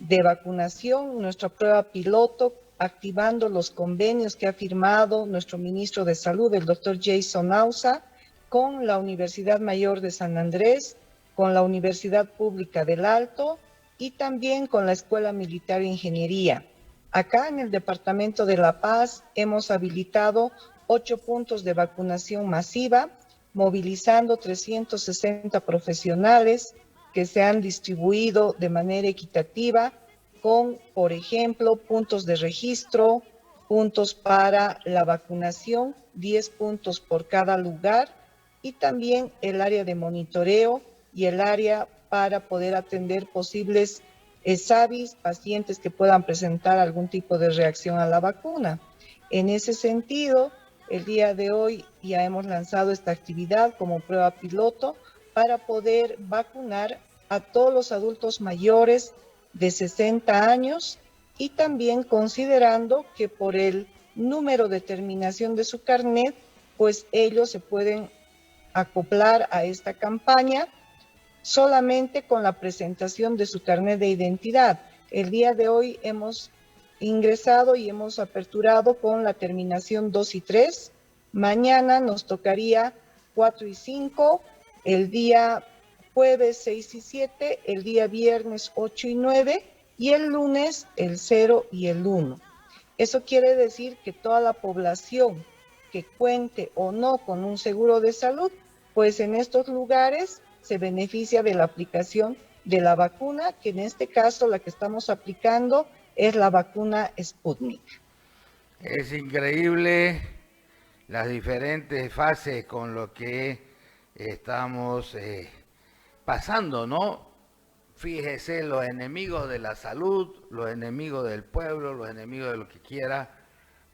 de vacunación, nuestra prueba piloto, activando los convenios que ha firmado nuestro ministro de Salud, el doctor Jason Ausa, con la Universidad Mayor de San Andrés, con la Universidad Pública del Alto y también con la Escuela Militar de Ingeniería. Acá en el departamento de La Paz hemos habilitado 8 puntos de vacunación masiva, movilizando 360 profesionales que se han distribuido de manera equitativa con, por ejemplo, puntos de registro, puntos para la vacunación, 10 puntos por cada lugar, y también el área de monitoreo y el área para poder atender posibles SAVIs, pacientes que puedan presentar algún tipo de reacción a la vacuna. En ese sentido, el día de hoy ya hemos lanzado esta actividad como prueba piloto para poder vacunar a todos los adultos mayores de 60 años y también considerando que por el número de terminación de su carnet, pues ellos se pueden acoplar a esta campaña solamente con la presentación de su carnet de identidad. El día de hoy hemos ingresado y hemos aperturado con la terminación 2 y 3. Mañana nos tocaría 4 y 5, el día jueves 6 y 7, el día viernes 8 y 9 y el lunes el 0 y el 1. Eso quiere decir que toda la población que cuente o no con un seguro de salud, pues en estos lugares se beneficia de la aplicación de la vacuna, que en este caso la que estamos aplicando es la vacuna Sputnik. Es increíble las diferentes fases con lo que estamos pasando, ¿no? Fíjese, los enemigos de la salud, los enemigos del pueblo, los enemigos de lo que quiera,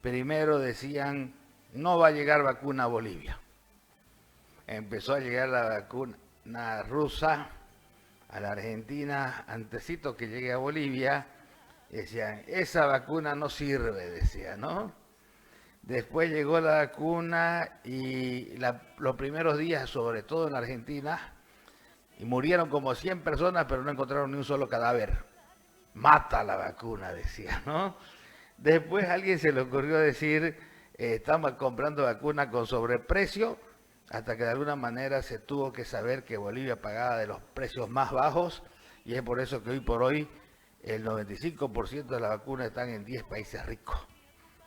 primero decían, no va a llegar vacuna a Bolivia. Empezó a llegar la vacuna rusa a la Argentina, antesito que llegue a Bolivia, decían, esa vacuna no sirve, decía, ¿no? Después llegó la vacuna y los primeros días, sobre todo en la Argentina, y murieron como 100 personas, pero no encontraron ni un solo cadáver. Mata la vacuna, decía, ¿no? Después a alguien se le ocurrió decir, estamos comprando vacuna con sobreprecio, hasta que de alguna manera se tuvo que saber que Bolivia pagaba de los precios más bajos, y es por eso que hoy por hoy el 95% de la vacuna están en 10 países ricos,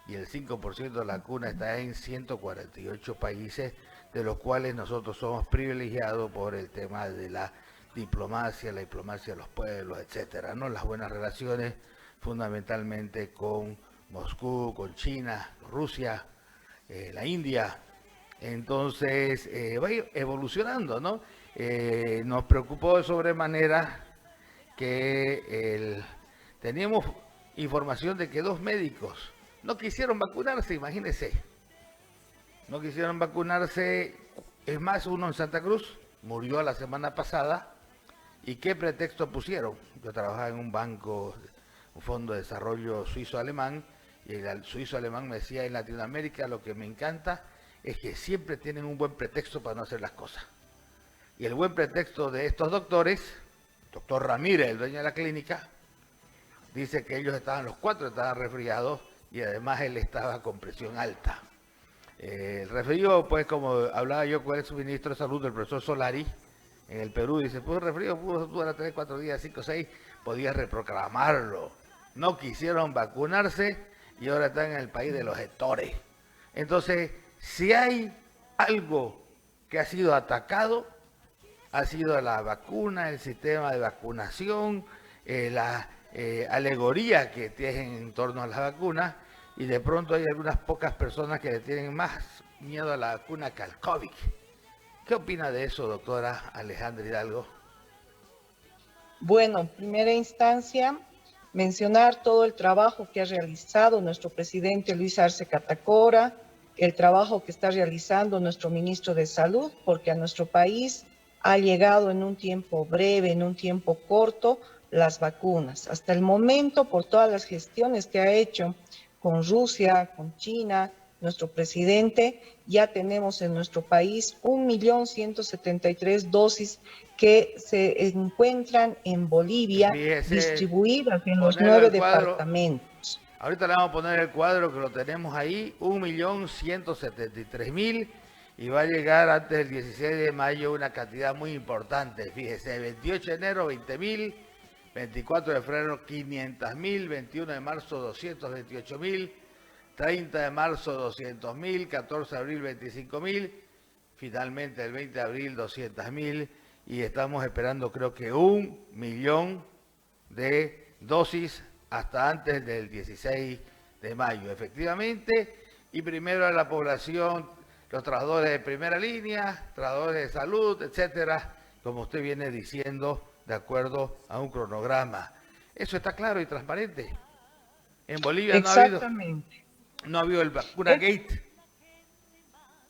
y el 5% de la vacuna está en 148 países, de los cuales nosotros somos privilegiados por el tema de la diplomacia de los pueblos, etcétera, ¿no? Las buenas relaciones fundamentalmente con Moscú, con China, Rusia, la India, Entonces, va a ir evolucionando, ¿no? Nos preocupó de sobremanera que teníamos información de que 2 médicos no quisieron vacunarse, imagínense. No quisieron vacunarse, es más, uno en Santa Cruz murió la semana pasada. ¿Y qué pretexto pusieron? Yo trabajaba en un banco, un fondo de desarrollo suizo-alemán, y el suizo-alemán me decía, en Latinoamérica lo que me encanta es que siempre tienen un buen pretexto para no hacer las cosas. Y el buen pretexto de estos doctores, doctor Ramírez, el dueño de la clínica, dice que ellos los 4 estaban resfriados y además él estaba con presión alta. El resfrío, pues como hablaba yo con el subministro de salud del profesor Solari, en el Perú, dice, pues resfrío pudo durar 3, 4 días, 5, 6, podía reprogramarlo. No quisieron vacunarse y ahora están en el país de los gestores. Entonces, si hay algo que ha sido atacado, ha sido la vacuna, el sistema de vacunación, la alegoría que tienen en torno a las vacunas, y de pronto hay algunas pocas personas que le tienen más miedo a la vacuna que al COVID. ¿Qué opina de eso, doctora Alejandra Hidalgo? Bueno, en primera instancia, mencionar todo el trabajo que ha realizado nuestro presidente Luis Arce Catacora, el trabajo que está realizando nuestro ministro de Salud, porque a nuestro país ha llegado en un tiempo breve, en un tiempo corto, las vacunas. Hasta el momento, por todas las gestiones que ha hecho con Rusia, con China, nuestro presidente, ya tenemos en nuestro país 1.173.000 dosis que se encuentran en Bolivia, distribuidas en los 9 departamentos. Ahorita le vamos a poner el cuadro que lo tenemos ahí, 1.173.000, y va a llegar antes del 16 de mayo una cantidad muy importante. Fíjese, 28 de enero 20.000, 24 de febrero 500.000, 21 de marzo 228.000, 30 de marzo 200.000, 14 de abril 25.000, finalmente el 20 de abril 200.000, y estamos esperando creo que 1 millón de dosis hasta antes del 16 de mayo, efectivamente, y primero a la población, los trabajadores de primera línea, trabajadores de salud, etcétera, como usted viene diciendo, de acuerdo a un cronograma. Eso está claro y transparente. En Bolivia no ha habido el vacuna gate.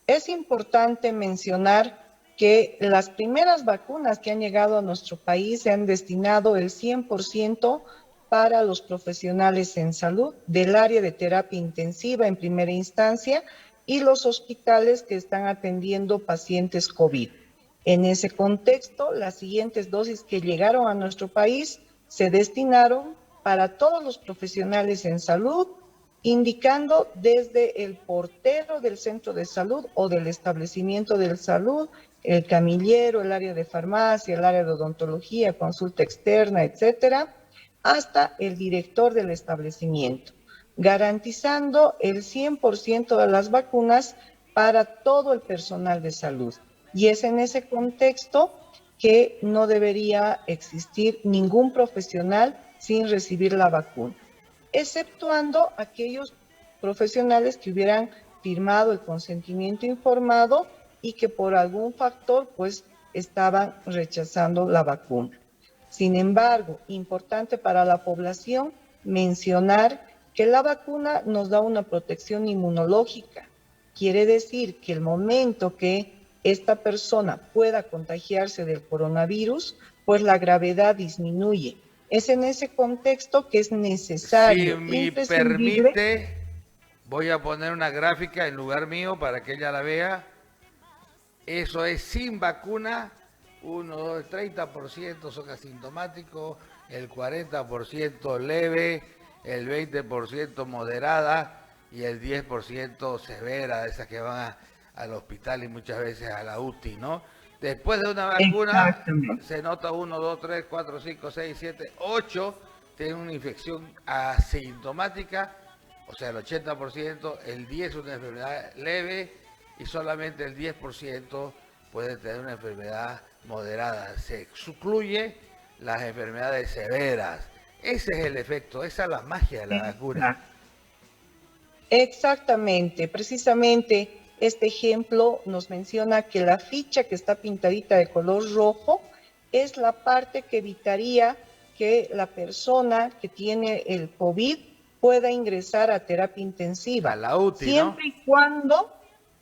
Es importante mencionar que las primeras vacunas que han llegado a nuestro país se han destinado el 100% para los profesionales en salud del área de terapia intensiva en primera instancia y los hospitales que están atendiendo pacientes COVID. En ese contexto, las siguientes dosis que llegaron a nuestro país se destinaron para todos los profesionales en salud, indicando desde el portero del centro de salud o del establecimiento de salud, el camillero, el área de farmacia, el área de odontología, consulta externa, etcétera, hasta el director del establecimiento, garantizando el 100% de las vacunas para todo el personal de salud. Y es en ese contexto que no debería existir ningún profesional sin recibir la vacuna, exceptuando aquellos profesionales que hubieran firmado el consentimiento informado y que por algún factor pues estaban rechazando la vacuna. Sin embargo, importante para la población mencionar que la vacuna nos da una protección inmunológica. Quiere decir que el momento que esta persona pueda contagiarse del coronavirus, pues la gravedad disminuye. Es en ese contexto que es necesario. Si me permite, voy a poner una gráfica en lugar mío para que ella la vea. Eso es sin vacuna, 30% son asintomáticos, el 40% leve, el 20% moderada y el 10% severa, esas que van al hospital y muchas veces a la UTI, ¿no? Después de una vacuna se nota 1, 2, 3, 4, 5, 6, 7, 8 tienen una infección asintomática, o sea el 80%, el 10% es una enfermedad leve y solamente el 10% puede tener una enfermedad moderada. Se excluye las enfermedades severas. Ese es el efecto, esa es la magia de la vacuna. Exactamente, precisamente Este ejemplo nos menciona que la ficha que está pintadita de color rojo es la parte que evitaría que la persona que tiene el COVID pueda ingresar a terapia intensiva. La UTI, siempre y cuando,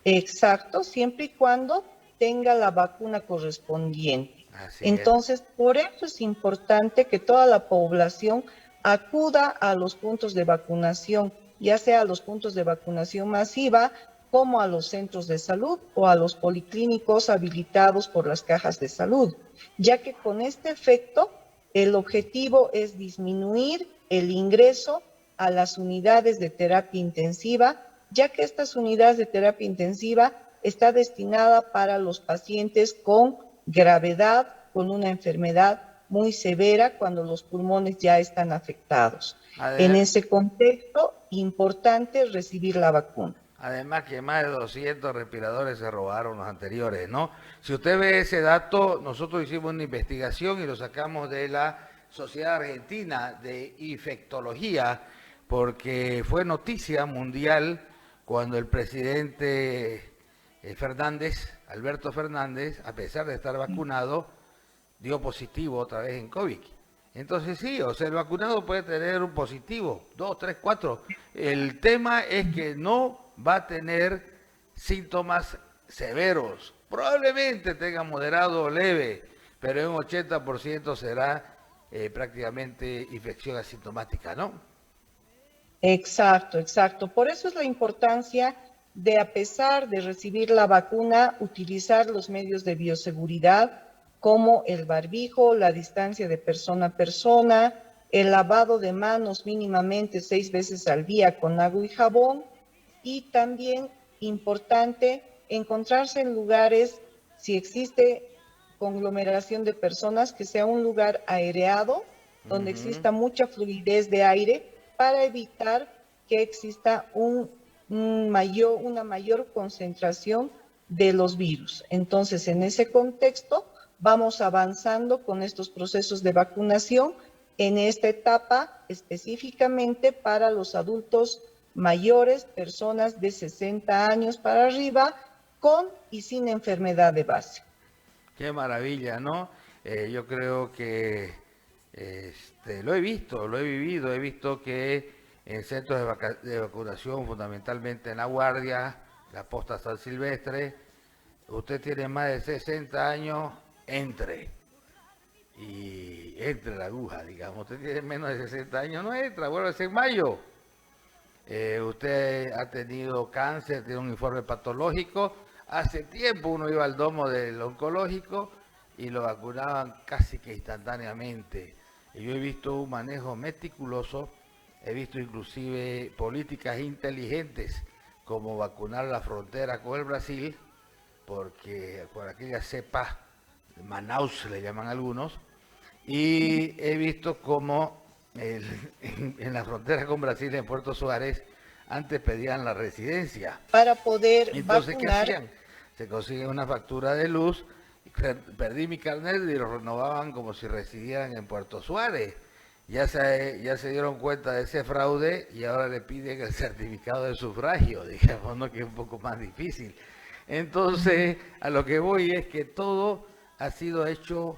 exacto, siempre y cuando tenga la vacuna correspondiente. Entonces, por eso es importante que toda la población acuda a los puntos de vacunación, ya sea a los puntos de vacunación masiva, como a los centros de salud o a los policlínicos habilitados por las cajas de salud, ya que con este efecto el objetivo es disminuir el ingreso a las unidades de terapia intensiva, ya que estas unidades de terapia intensiva está destinada para los pacientes con gravedad, con una enfermedad muy severa cuando los pulmones ya están afectados. En ese contexto, importante recibir la vacuna. Además que más de 200 respiradores se robaron los anteriores, ¿no? Si usted ve ese dato, nosotros hicimos una investigación y lo sacamos de la Sociedad Argentina de Infectología, porque fue noticia mundial cuando el presidente Fernández, Alberto Fernández, a pesar de estar vacunado, dio positivo otra vez en COVID. Entonces sí, o sea, el vacunado puede tener un positivo, 2, 3, 4. El tema es que no va a tener síntomas severos. Probablemente tenga moderado o leve, pero en un 80% será prácticamente infección asintomática, ¿no? Exacto, exacto. Por eso es la importancia de, a pesar de recibir la vacuna, utilizar los medios de bioseguridad como el barbijo, la distancia de persona a persona, el lavado de manos mínimamente 6 veces al día con agua y jabón, y también importante encontrarse en lugares, si existe conglomeración de personas, que sea un lugar aireado, donde exista mucha fluidez de aire, para evitar que exista una mayor concentración de los virus. Entonces, en ese contexto, vamos avanzando con estos procesos de vacunación en esta etapa específicamente para los adultos mayores, personas de 60 años para arriba, con y sin enfermedad de base. Qué maravilla, ¿no? Yo creo que lo he visto, lo he vivido, he visto que en centros de vacunación, fundamentalmente en La Guardia, la Posta San Silvestre, usted tiene más de 60 años, entre la aguja, digamos. Usted tiene menos de 60 años, no entra, vuelve en mayo. Usted ha tenido cáncer, tiene un informe patológico. Hace tiempo uno iba al domo del oncológico y lo vacunaban casi que instantáneamente. Y yo he visto un manejo meticuloso, he visto inclusive políticas inteligentes como vacunar la frontera con el Brasil, porque por aquella cepa, Manaus le llaman algunos, y he visto cómo en la frontera con Brasil, en Puerto Suárez, antes pedían la residencia. Para poder Entonces, vacunar. ¿qué hacían? Se consiguen una factura de luz, perdí mi carnet y lo renovaban como si residieran en Puerto Suárez. Ya se dieron cuenta de ese fraude y ahora le piden el certificado de sufragio, digamos, ¿no? Que es un poco más difícil. Entonces, a lo que voy es que todo ha sido hecho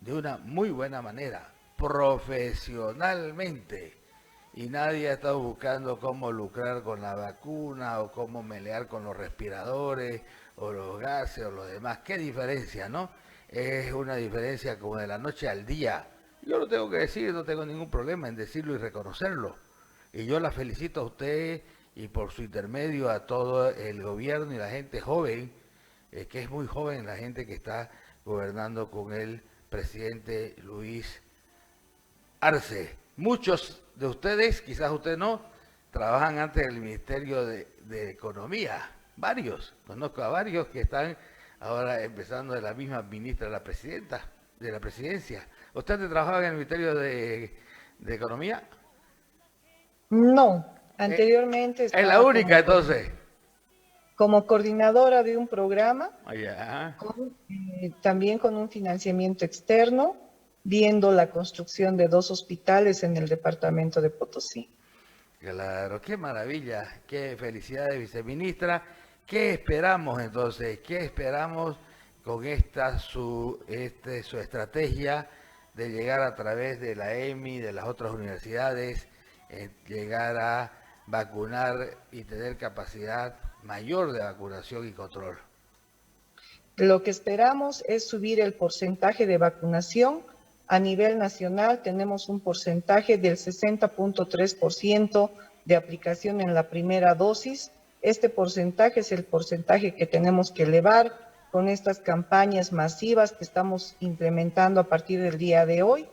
de una muy buena manera, profesionalmente, y nadie ha estado buscando cómo lucrar con la vacuna o cómo melear con los respiradores o los gases o lo demás. ¿Qué diferencia, no? Es una diferencia como de la noche al día. Yo lo tengo que decir, no tengo ningún problema en decirlo y reconocerlo. Y yo la felicito a usted y por su intermedio a todo el gobierno y la gente joven, que es muy joven la gente que está gobernando con el presidente Luis Arce. Muchos de ustedes, quizás usted no, trabajan antes en el Ministerio de Economía. Varios, conozco a varios que están ahora empezando de la misma ministra de la presidencia. ¿Usted antes trabajaba en el Ministerio de Economía? No, anteriormente es la única entonces. Como coordinadora de un programa, Yeah. También con un financiamiento externo, viendo la construcción de 2 hospitales en el departamento de Potosí. Claro, qué maravilla, qué felicidades, viceministra, ¿Qué esperamos entonces? ¿Qué esperamos con su estrategia de llegar a través de la EMI, de las otras universidades, llegar a vacunar y tener capacidad mayor de vacunación y control? Lo que esperamos es subir el porcentaje de vacunación. A nivel nacional tenemos un porcentaje del 60.3% de aplicación en la primera dosis. Este porcentaje es el porcentaje que tenemos que elevar con estas campañas masivas que estamos implementando a partir del día de hoy,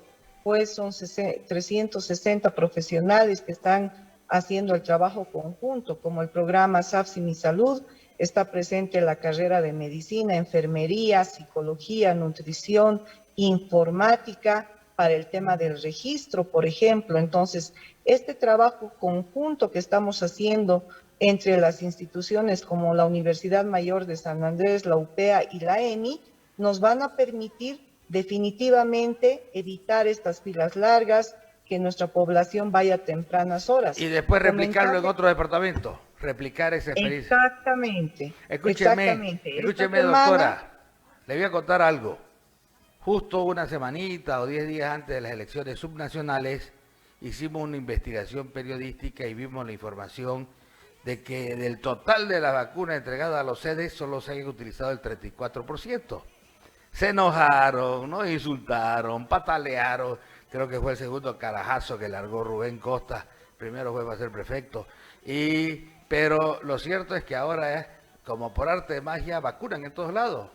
pues son 360 profesionales que están haciendo el trabajo conjunto, como el programa SAFSI Mi Salud, está presente la carrera de medicina, enfermería, psicología, nutrición, informática, para el tema del registro, por ejemplo. Entonces, este trabajo conjunto que estamos haciendo entre las instituciones como la Universidad Mayor de San Andrés, la UPEA y la EMI, nos van a permitir definitivamente evitar estas filas largas, que nuestra población vaya a tempranas horas. Y después replicarlo en otro departamento, replicar esa experiencia. Exactamente. Escúcheme, doctora, le voy a contar algo. Justo una semanita o 10 días antes de las elecciones subnacionales, hicimos una investigación periodística y vimos la información de que del total de las vacunas entregadas a los sedes solo se han utilizado el 34%. Se enojaron, nos insultaron, patalearon. Creo que fue el segundo carajazo que largó Rubén Costa. Primero fue para ser prefecto. Pero lo cierto es que ahora, como por arte de magia, vacunan en todos lados.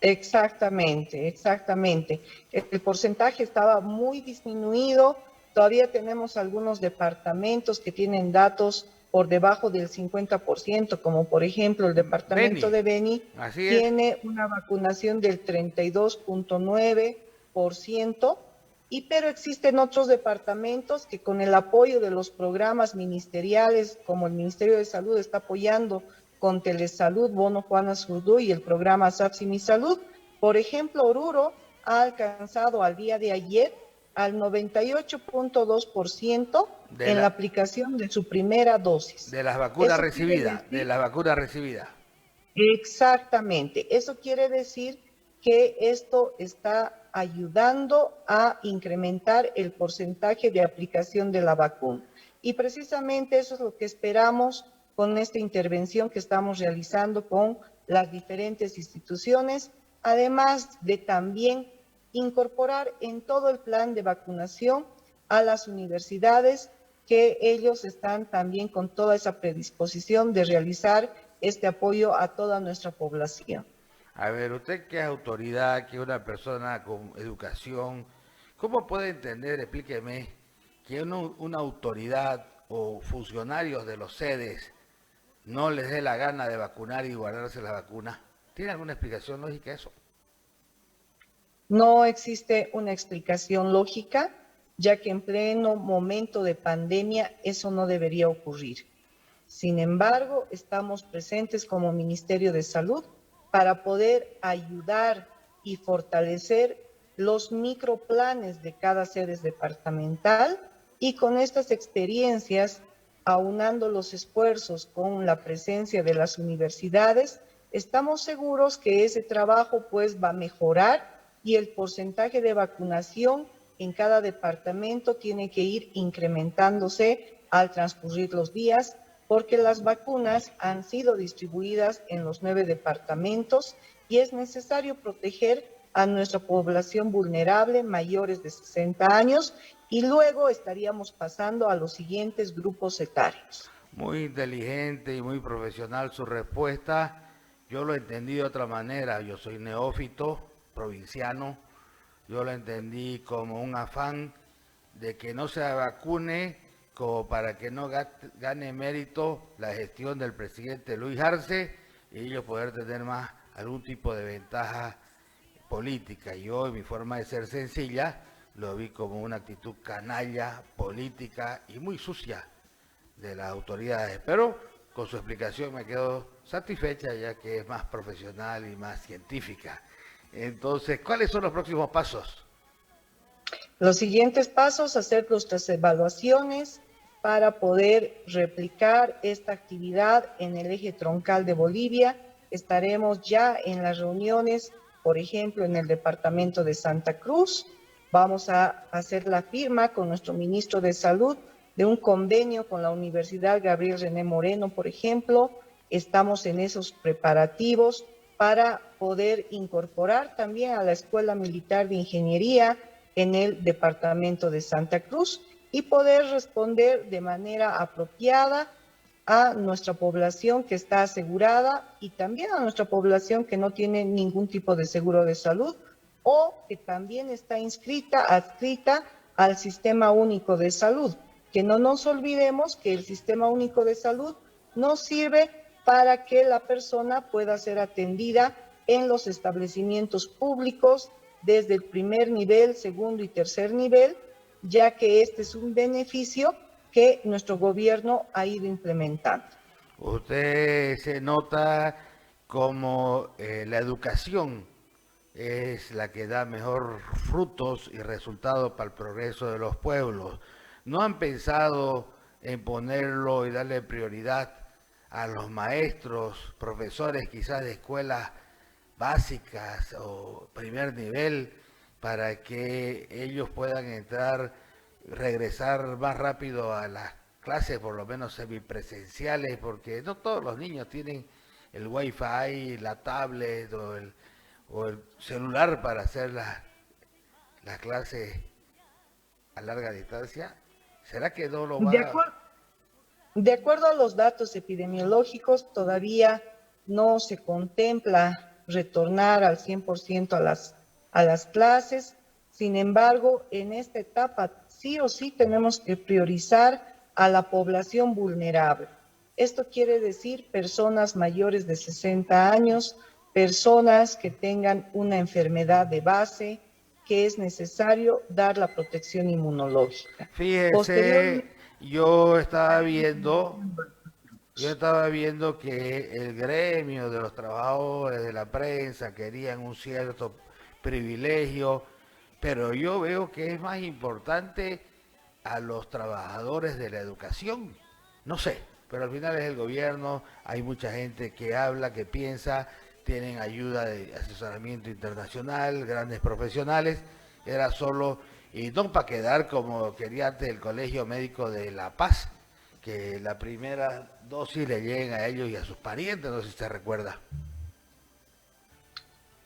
Exactamente, exactamente. El porcentaje estaba muy disminuido. Todavía tenemos algunos departamentos que tienen datos por debajo del 50%, como por ejemplo el departamento de Beni, tiene una vacunación del 32.9%, pero existen otros departamentos que con el apoyo de los programas ministeriales, como el Ministerio de Salud está apoyando con Telesalud, Bono Juana Zurduy y el programa SAFSI Mi Salud. Por ejemplo, Oruro ha alcanzado al día de ayer al 98.2% en la aplicación de su primera dosis. De las vacunas recibidas, de las vacunas recibidas. Exactamente. Eso quiere decir que esto está ayudando a incrementar el porcentaje de aplicación de la vacuna. Y precisamente eso es lo que esperamos con esta intervención que estamos realizando con las diferentes instituciones, además de también incorporar en todo el plan de vacunación a las universidades, que ellos están también con toda esa predisposición de realizar este apoyo a toda nuestra población. A ver, usted que es autoridad, que es una persona con educación, ¿cómo puede entender, explíqueme, que una autoridad o funcionarios de los sedes no les dé la gana de vacunar y guardarse la vacuna? ¿Tiene alguna explicación lógica eso? No existe una explicación lógica, ya que en pleno momento de pandemia eso no debería ocurrir. Sin embargo, estamos presentes como Ministerio de Salud para poder ayudar y fortalecer los microplanes de cada sede departamental, y con estas experiencias, aunando los esfuerzos con la presencia de las universidades, estamos seguros que ese trabajo pues va a mejorar y el porcentaje de vacunación en cada departamento tiene que ir incrementándose al transcurrir los días, porque las vacunas han sido distribuidas en los 9 departamentos y es necesario proteger a nuestra población vulnerable, mayores de 60 años, y luego estaríamos pasando a los siguientes grupos etarios. Muy inteligente y muy profesional su respuesta. Yo lo entendí de otra manera. Yo soy neófito, provinciano. Yo lo entendí como un afán de que no se vacune, como para que no gane mérito la gestión del presidente Luis Arce y ellos poder tener más algún tipo de ventaja política. Yo, en mi forma de ser sencilla, lo vi como una actitud canalla, política y muy sucia de las autoridades. Pero con su explicación me quedo satisfecha, ya que es más profesional y más científica. Entonces, ¿cuáles son los próximos pasos? Los siguientes pasos: hacer nuestras evaluaciones, para poder replicar esta actividad en el eje troncal de Bolivia. Estaremos ya en las reuniones, por ejemplo, en el departamento de Santa Cruz. Vamos a hacer la firma con nuestro ministro de Salud de un convenio con la Universidad Gabriel René Moreno, por ejemplo. Estamos en esos preparativos para poder incorporar también a la Escuela Militar de Ingeniería en el departamento de Santa Cruz y poder responder de manera apropiada a nuestra población que está asegurada y también a nuestra población que no tiene ningún tipo de seguro de salud o que también está adscrita al Sistema Único de Salud. Que no nos olvidemos que el Sistema Único de Salud nos sirve para que la persona pueda ser atendida en los establecimientos públicos desde el primer nivel, segundo y tercer nivel, ya que este es un beneficio que nuestro gobierno ha ido implementando. Usted se nota como la educación es la que da mejor frutos y resultados para el progreso de los pueblos. ¿No han pensado en ponerlo y darle prioridad a los maestros, profesores quizás de escuelas básicas o primer nivel para que ellos puedan regresar más rápido a las clases, por lo menos semipresenciales, porque no todos los niños tienen el wifi, la tablet o el celular para hacer las clases a larga distancia? ¿Será que no lo va De acuerdo a los datos epidemiológicos, todavía no se contempla retornar al 100% a las clases. Sin embargo, en esta etapa sí o sí tenemos que priorizar a la población vulnerable. Esto quiere decir personas mayores de 60 años, personas que tengan una enfermedad de base, que es necesario dar la protección inmunológica. Fíjese, yo estaba viendo que el gremio de los trabajadores de la prensa querían un cierto privilegio, pero yo veo que es más importante a los trabajadores de la educación. No sé, pero al final es el gobierno, hay mucha gente que habla, que piensa, tienen ayuda de asesoramiento internacional, grandes profesionales, era solo, y no para quedar como quería antes el Colegio Médico de La Paz, que la primera dosis le lleguen a ellos y a sus parientes, no sé si se recuerda.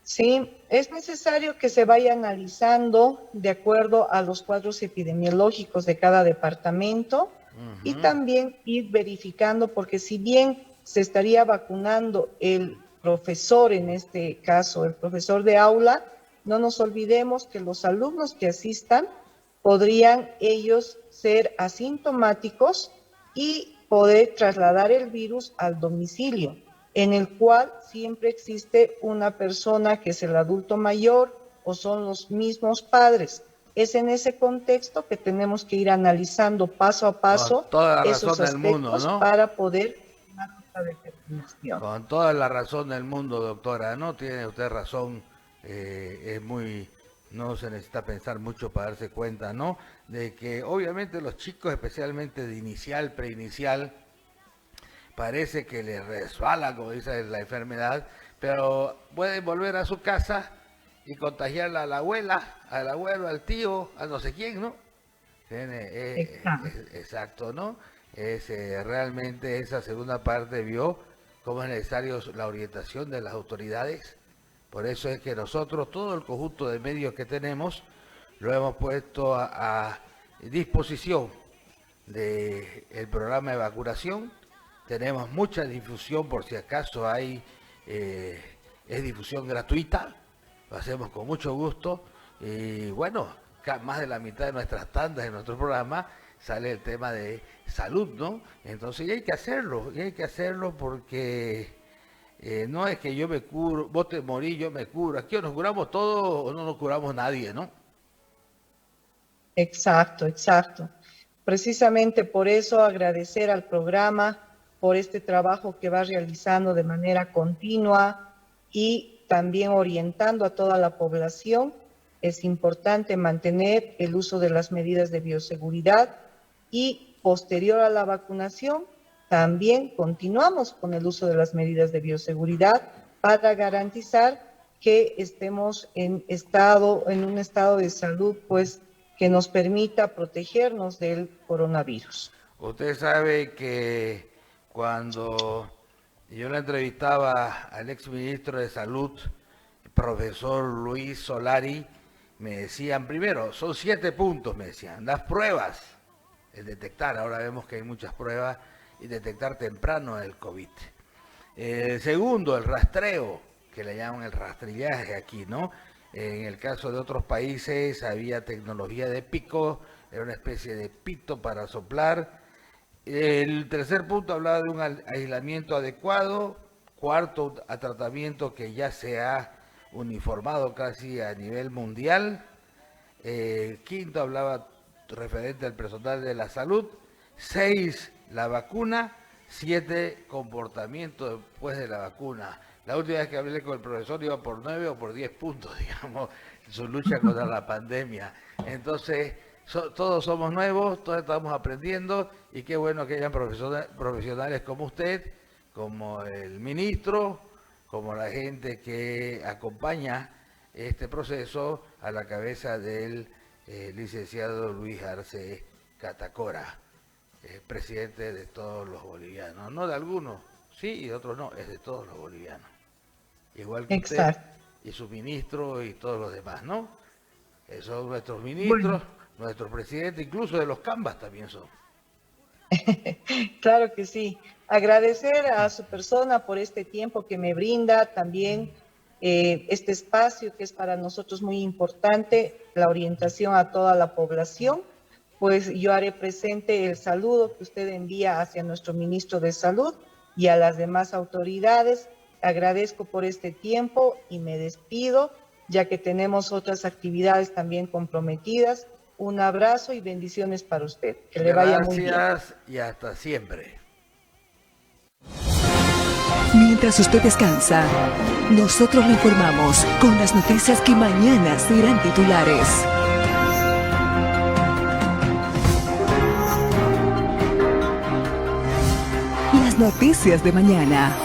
Sí, es necesario que se vaya analizando de acuerdo a los cuadros epidemiológicos de cada departamento y también ir verificando, porque si bien se estaría vacunando el profesor, en este caso el profesor de aula, no nos olvidemos que los alumnos que asistan podrían ellos ser asintomáticos y poder trasladar el virus al domicilio, en el cual siempre existe una persona que es el adulto mayor o son los mismos padres. Es en ese contexto que tenemos que ir analizando paso a paso esos aspectos para poder tomar nuestra determinación. Con toda la razón del mundo, doctora, no tiene usted razón, no se necesita pensar mucho para darse cuenta, ¿no? De que obviamente los chicos, especialmente de inicial, preinicial, parece que les resbala, como dice la enfermedad, pero pueden volver a su casa y contagiarla a la abuela, al abuelo, al tío, a no sé quién, ¿no? Exacto, ¿no? Realmente esa segunda parte vio cómo es necesario la orientación de las autoridades. Por eso es que nosotros, todo el conjunto de medios que tenemos, lo hemos puesto a disposición del programa de vacunación. Tenemos mucha difusión, por si acaso es difusión gratuita, lo hacemos con mucho gusto. Y bueno, más de la mitad de nuestras tandas, de nuestro programa, sale el tema de salud, ¿no? Entonces hay que hacerlo porque no es que yo me curo, vos te morís, yo me curo. Aquí o nos curamos todos o no nos curamos nadie, ¿no? Exacto. Precisamente por eso agradecer al programa por este trabajo que va realizando de manera continua y también orientando a toda la población. Es importante mantener el uso de las medidas de bioseguridad y posterior a la vacunación, también continuamos con el uso de las medidas de bioseguridad para garantizar que estemos en un estado de salud, pues, que nos permita protegernos del coronavirus. Usted sabe que cuando yo le entrevistaba al exministro de Salud, el profesor Luis Solari, me decían, primero, son 7 puntos, me decían, las pruebas, el detectar, ahora vemos que hay muchas pruebas, y detectar temprano el COVID. Segundo, el rastreo, que le llaman el rastrillaje aquí, ¿no? En el caso de otros países había tecnología de pico, era una especie de pito para soplar. El tercer punto hablaba de un aislamiento adecuado. Cuarto, a tratamiento que ya se ha uniformado casi a nivel mundial. Quinto, hablaba referente al personal de la salud. 6, la vacuna. 7, comportamiento después de la vacuna. La última vez que hablé con el profesor iba por 9 o por 10 puntos, digamos, en su lucha contra la pandemia. Entonces, todos somos nuevos, todos estamos aprendiendo, y qué bueno que hayan profesionales como usted, como el ministro, como la gente que acompaña este proceso a la cabeza del licenciado Luis Arce Catacora, presidente de todos los bolivianos, no de algunos, sí, y de otros no, es de todos los bolivianos. Igual que usted y su ministro y todos los demás, ¿no? Son nuestros ministros, nuestros presidentes, incluso de los Cambas también son. Claro que sí. Agradecer a su persona por este tiempo que me brinda, también este espacio que es para nosotros muy importante, la orientación a toda la población. Pues yo haré presente el saludo que usted envía hacia nuestro ministro de Salud y a las demás autoridades. Agradezco por este tiempo y me despido, ya que tenemos otras actividades también comprometidas. Un abrazo y bendiciones para usted. Que le vaya muy bien. Gracias y hasta siempre. Mientras usted descansa, nosotros le informamos con las noticias que mañana serán titulares. Las noticias de mañana.